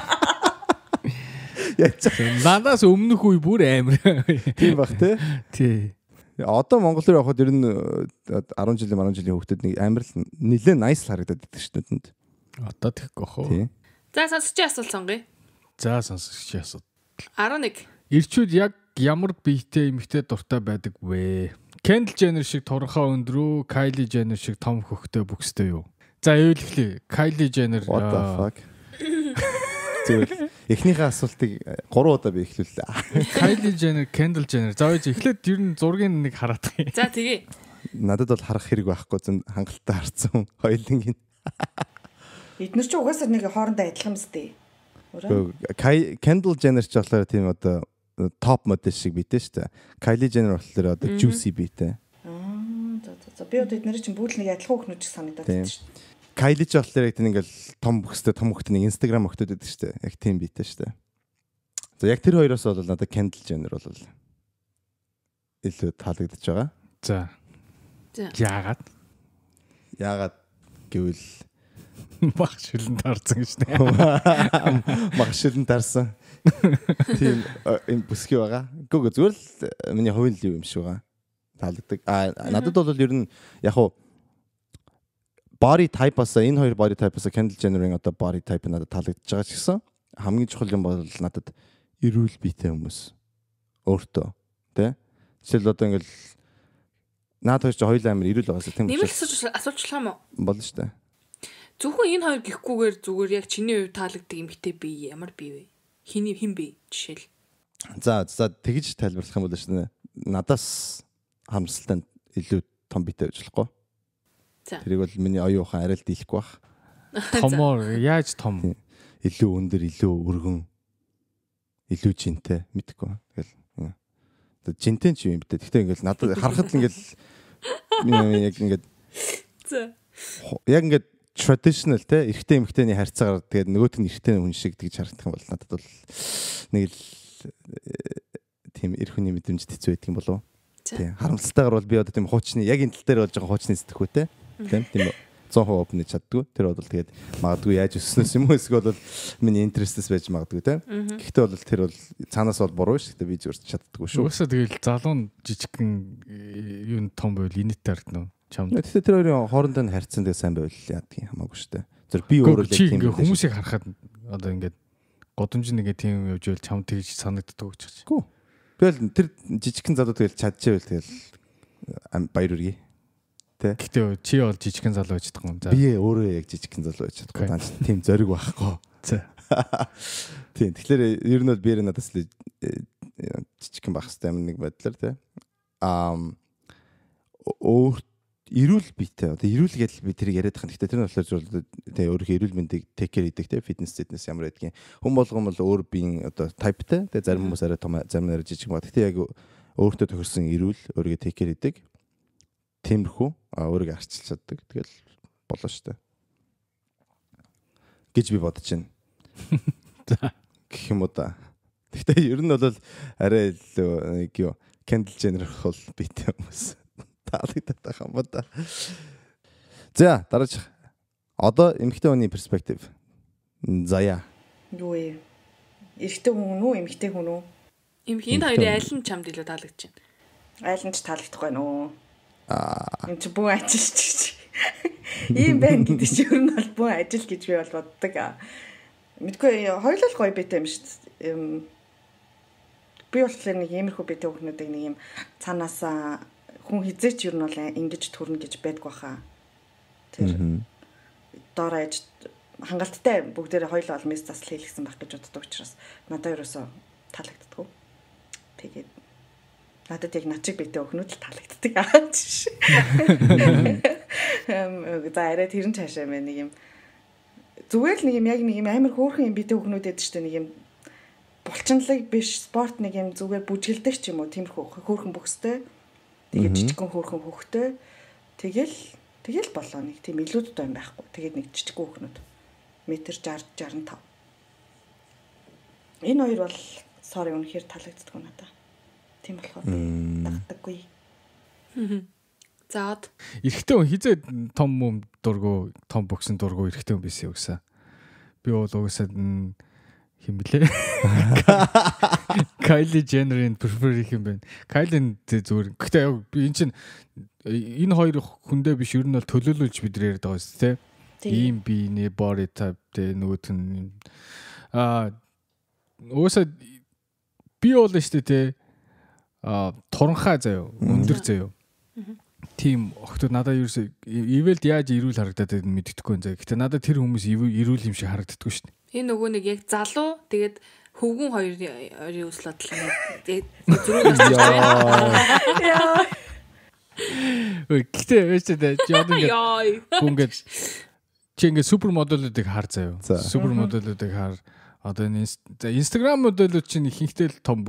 Надаас өмнөх үе бүр амар. Тийм бах тий. Тий. Одоо Монгол руу явхад ер нь 10 жилийн хүүхдэд нэг амар л нэлээд nice харагдаад байдаг шүү дээ. Одоо тэгэхгүй хөө. Тий. За сонсогчийн асуулт сонгоё. За сонсогчийн асуулт. 11. Ирчүүд яг ямар биетэй эмэгтэй дуртай байдаг вэ? Kendall Jenner шиг туранхаа өндрөө, Kylie Jenner шиг том хөхтэй бүкстэй юу? За эвлэхлээ. Kylie Jenner. What the fuck? Зүгээр эхнийхээ асуултыг 3 удаа би эхлүүллээ. Kylie Jenner, Kendall Jenner. За ээж эхлээд ер нь зургийг нэг хараад. За тэгээ. Надад бол харах хэрэг байхгүй зэн хангалттай харцсан хоёулангийн. Эднэр ч угаасаа нэг хоорондоо адилхан мэт. Kendall Jenner ч болохоор тийм одоо топ модель шиг бийтэй шүү дээ. Kylie Jenner болохоор одоо juicy бийтэй. За би одоо эднэр чинь бүгд нэг адилхан хөхнөж санагдаад байна шүү дээ. Kylie ч болохоор яг тийм ингээл том бүхстэй том хөхтэй нэг Instagram хөхтөд байдаг шүү дээ. Яг тийм бийтэй шүү дээ. За яг тэр хоёроос бол надад Kendall Jenner бол илүү таалагдж байгаа. За. Яагаад гэвэл мах шилэн тарсан гэж нэ. Мах шилэн тарсан. Тийм юм бүсгүй байгаа. Гүг зүгээр л миний хувийн юм шиг байгаа. Таалагддаг. Надад бол ер нь яг хуу body type-аас энэ хоёр body type-аас Kendall Jenner-ийн одоо body type надад таалагдж байгаа ч гэсэн хамгийн чухал юм бол надад эрүүл биетэй хүмүүс өөртөө тий. Жишээл одоо ингээл наад хоёр ч хоёулаа амар эрүүл байгаасаа тийм нэмэлт асуучлах юм уу? Болно шүү дээ. Зөвхөн энэ хоёр гэхгүйгээр зүгээр яг чиний хувьд таалагддаг эмэгтэй бие ямар бие вэ? Хин бие жишээл. За тэгж тайлбарлах юм бол шүү дээ. Надаас хамсалтай илүү том биетэй байж болохгүй. Тэрийг бол миний оюун ухаан арай л дийлэхгүй бах. Томоор яаж том? Илүү өндөр, илүү өргөн, илүү жинтэй мэдгүй. Тэгэл жинтэй ч юм битээ. Гэхдээ ингээл надад харахад л ингээл яг ингээд яг ингээд traditional те эрэгтэй эмэгтэйний харьцаагаар тэгээд нөгөөт нь эрэгтэй хүн шиг тэгж харагдах юм бол надад бол нэг л тийм эр хүний мэдрэмж хэцүү байдаг юм болов уу? Тийм харамсалтайгаар бол би одоо тийм хуучны яг энэ тал дээр болж байгаа хуучны сэтгхүүтэй тийм 100% open чаддгүй. Тэр бол тэгээд магадгүй яаж өснөөс юм уу эсвэл бол миний интерестээс байж магадгүй те. Гэхдээ бол тэр бол цаанаас бол буруу ш. Гэхдээ би зүгээр чаддаггүй шүү. Уусаа тэгэл залуун жижигхэн юу том байвал инээтэй харагдана уу? Чамд. Гэхдээ тэр хоёрын хоорондоо нь харьцсан дээр сайн байвал яадгийг хамаагүй шүү дээ. Зөв би өөрөө л тийм хүмүүсийг харахад одоо ингээд годомж нэгэ тийм явж байвал чам тэгж санагддаг гэж байна. Гүү. Би бол тэр жижигхэн залуу тэгэл чадчихвэл тэгэл баяр үргээ. Гэхдээ чи бол жижигхэн залуу байж чадахгүй юм. За. Би өөрөө яг жижигхэн залуу байж чадахгүй. Даанч тийм зориг байхгүй. За. Тийм. Тэгэхээр ер нь бол би надаас л жижигхэн байх хэрэгтэй юм нэг байдлаар тий. Өөр эрүүл биетэй. Одоо эрүүл гэдэл би тэрийг яриад байгаа. Гэхдээ тэр нь болохоор зөв тий өөрийнхөө эрүүл мэндийг take care хийдэг тий фитнес ямар байдгийг. Хүн болгон бол өөр биеийн одоо typeтэй. Тэгээ зарим хүмүүс арай том, зарим арай жижиг баг. Гэхдээ яг өөртөө тохирсон эрүүл өөрийгөө take care хийдэг. Тиймэрхүү өөрийгөө арчилж чаддаг. Тэгэл болоо штэ. Гэж би бодож байна. За гэх юм уу да. Гэхдээ ер нь бол арай илүү нэг юу Kendall Jenner бол битэй хүмүүс таалагддаг юм ба да. За дараач одоо эмэгтэй хүний перспектив. Заяа. Юу вэ? Эрэгтэй хүн үү, эмэгтэй хүн үү? Энэ хоёрын аль нь чамд илүү таалагдж байна? Аль нь ч таалагдахгүй нөө. Энд чи бүх ажил ч ийм байна гэдэг чи ер нь бол бүх ажил гэж би бол боддог. Мэдгүй хоёулаа гоё битэй юм шүү дээ. Би болохоор нэг иймэрхүү битэй хүүхнүүдийг нэг юм цаанаасаа хүн хизээч ер нь бол ингэж төрнө гэж байдгүй хаа. Тэр доор аж хангалттай бүгдээрээ хоёулаа бол мэс засал хийлгсэн байх гэж боддог учраас надад ерөөсөө таалагддаг. Тэгээд надад яг начиг битэй өхнүүд л таалагддаг аа. За арай тэрэн цаашаа мэ нэг юм зүгээр л нэг юм яг нэг юм амар хөөрхөн юм битэй өхнүүд байдаг шүү дээ. Нэг юм булчинлаг биш спорт нэг юм зүгээр бүжгэлдэг ч юм уу тиймэрхүү хөөрхөн бөхстэй. Тэгээд жижигхэн хөөрхөн хөхтэй. Тэгэл болоо нэг тийм илүүд доо юм байхгүй. Тэгээд нэг жижиг өхнүүд метр 60 65. Энэ хоёр бол sorry үнэхээр таалагддаг надад. Тийм болохоор дагдаггүй. Заад. Эрэгтэй хүн хизээ том юм дургу, том боксын дургу эрэгтэй хүн байсан юу гэсэн. Би бол угсаад хэм блэ? Kylie Jenner-ийн prefer их юм байна. Kylie зүгээр. Гэхдээ яг би энэ хоёр хүндээ биш ер нь бол төлөөлүүлж бид нар яриад байгаа шүү дээ. Ийм би нэ body type тэ нөгөөт нь угсаад би бол шүү дээ тэ туранхай заяа өндөр заяа. тийм охтууд надад ерөөсөө ивэлд яаж ирүүл харагдаад байгааг мэддэхгүй юм заа. Гэтэ надад тэр хүмүүс ирүүл юм шиг харагддаггүй шүү дээ. Энэ нөгөө нэг яг залуу тэгээд хөвгүн хоёрын өсөл бодлоо зүрх яа. Гэтэ өөчтэй ингээд чи ингээд супер моделүүдийг хар заяа. Супер моделүүдийг хар. Одоо энэ Instagram моделүүд чинь ихэнхдээ л том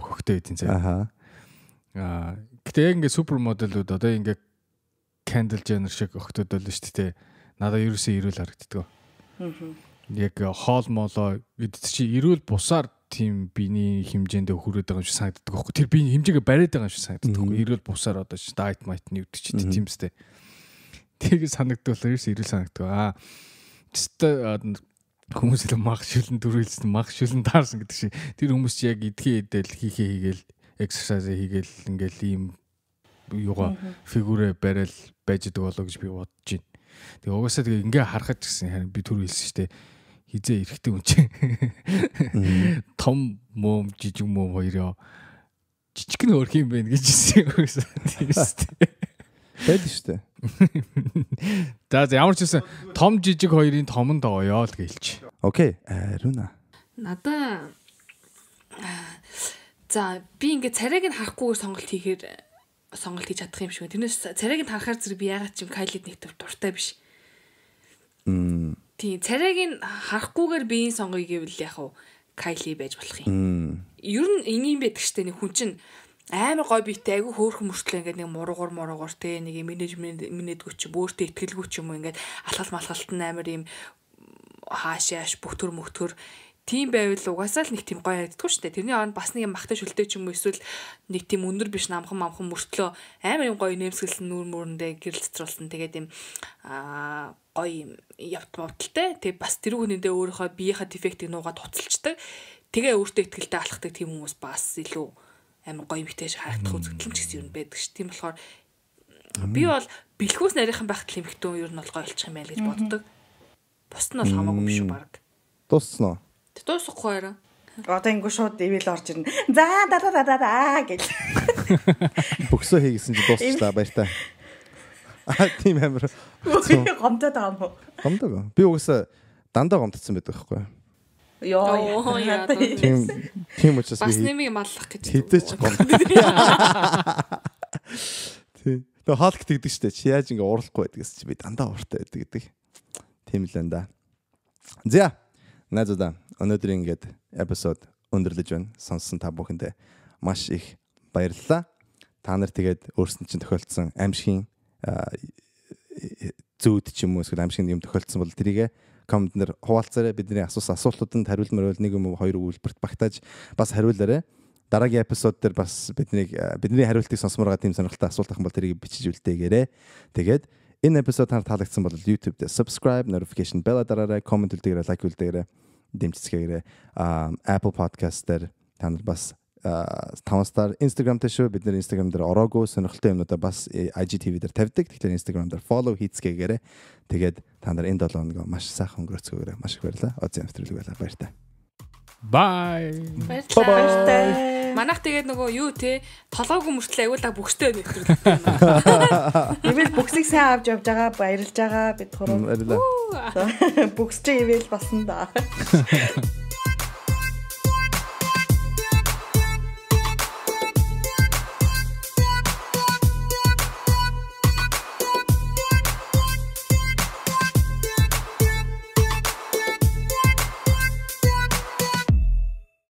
хөхтэй байдیں۔ Заяа. Гэтэ яг ингээд супер моделүүд одоо ингээд Kendall Jenner шиг охтууд бол шүү дээ. Надад ерөөсөө ирүүл харагддаг. Яг хоол молоо гэдэг чи ирүүл бусаар тийм биений хэмжээндээ хүрээд байгаа юм шиг санагддаг байхгүй. Тэр биений хэмжээгээ бариад байгаа юм шиг санагддаг байхгүй. Ирүүл бусаар одоо дайт майтны өвдөж чи тиймстэй. Тийг санагдвал ерөөсөө ирүүл санагддаг. Хүмүүс л мах шүлэн дөрвөлсөн мах шүлэн таарсан гэдэг шиг. Тэр хүмүүс чи яг идхээ идэл хийгээл exercise хийгээл ингээл ийм юугаа фигүрэ барайл байж идэг болоо гэж би бодож байна. Тэгээ угаасаа тэгээ ингээ харахад гэсэн харин би түр хэлсэн шүү дээ. Хизээ эрэхтэй хүн чинь том мөм жижиг мөм хоёроо жижиг нь өрх юм байна гэж хэлсэн угаасаа тийм шүү дээ. Байл шүү дээ. За ямар ч гэсэн том жижиг хоёрын томонд оёо л гэлч. Окей, Руна. Надаа за би ингээ царайг нь харахгүйгээр сонголт хийж чадах юм шиг. Тэрнээс царайг нь харахаар зэрэг би ягаад ч юм Кайлид нэг дуртай биш. Тийм царайг нь харахгүйгээр биеийн сонгоё гэвэл яг уу Кайли байж болох юм. Ер нь энийм байдаг штэ нэг хүн чинь амар гой биетэй айгүй хөөрхөн мөртлөө ингээд нэг муруугар те нэг менежментгүй ч бөөртөө ихтгэлгүй ч юм уу ингээд алхал малхалт нь амар юм хаашааш бүхтөр мөхтөр тийм байвал угаасаа л нэг тийм гоё харагддаг шүү дээ. Тэрний оронд бас нэг юм махтай шүлтэй ч юм уу эсвэл нэг тийм өндөр биш намхан мөртлөө амар юм гоё нэмсгэлсэн нүүр мөрөндөө гэрэл цэцруулсан тэгээд юм гоё юм явт бовдолтой. Тэгээд бас тэр хүнийдээ өөрийнхөө биеийнхээ дефектийг нуугаад туцалчдаг. Тэгээ өөртөө ихтгэлтэй алхахдаг тийм хүмүүс бас илүү амар гоё мэгтэйш харагдах үзэгдэл ч гэсэн юм байдаг ш. Тийм болохоор би бол бэлхүүс нарийнхан байх тэмхтэн ер нь бол гоё олчих юм байл гэж боддог. Бус нь бол хамаагүй биш үү баг. Дуусна уу? Дуусахгүй яраа. Одоо ингэ шууд ивэл орж ирнэ. За гэж. Бөксөө хийгсэн чи дуусчлаа баяртай. Тийм амар. Гомдоод байгаа юм уу? Гомдог. Би угаасаа дандаа гомдсон байдаг байхгүй юу? Яа. Тийм учраас би бас нэмийг маллах гэж. Хитэж гомддог. Тийм. Тэгээ хаалт гэдэг штэ. Чи яаж ингэ уурлахгүй байдгээс чи би дандаа ууртай байдаг гэдэг. Тийм л энэ да. За. Найзуудаа өнөөдөр ингээд эпизод өндөрлөж байна. Сонссон та бүхэндээ маш их баярлалаа. Та нар тэгээд өөрсдөн чинь тохиолдсон аимшигын зүүд ч юм уу эсвэл аимшигын юм тохиолдсон бол тэрийг комментээр хуваалцаарай. Бидний асуултууданд хариулмаар нэг юм уу хоёр үйлбэрт багтааж бас хариулаарай. Дараагийн эпизод дээр бас бидний хариултыг сонсомоор байгаа тийм сонирхолтой асуулт ахын бол тэрийг бичиж үлдээгээрэй. Тэгээд энэ эпизод танд таалагдсан бол YouTube дээр subscribe, notification bell дараарай, comment үлдээгээрэй, like үлдээгээрэй, дэмжицгээгээрэй. Apple Podcast дээр та нар бас 5 star Instagram дээр шүү. Бид нэр Instagram дээр ороогүй сонирхолтой юмнуудаа бас IGTV дээр тавьдаг. Тэгэхээр Instagram дээр follow хийцгээгээрэй. Тэгээд та нар энэ 7 хоног маш сайхан өнгөрөөцгөөгээрэй. Маш их баярлалаа. Оцын нэвтрүүлэг байлаа. Баяртай. Bye. Баярлалаа. Манайх тэгээд нөгөө юу те толгойг мөртлөө аюулаа бүхстэй нэвтрүүлэг. Ивэл бүксийг сайн авч явж байгаа баярлж байгаа бид гурав. Баярлалаа. Бүкс чи ивэл басан да.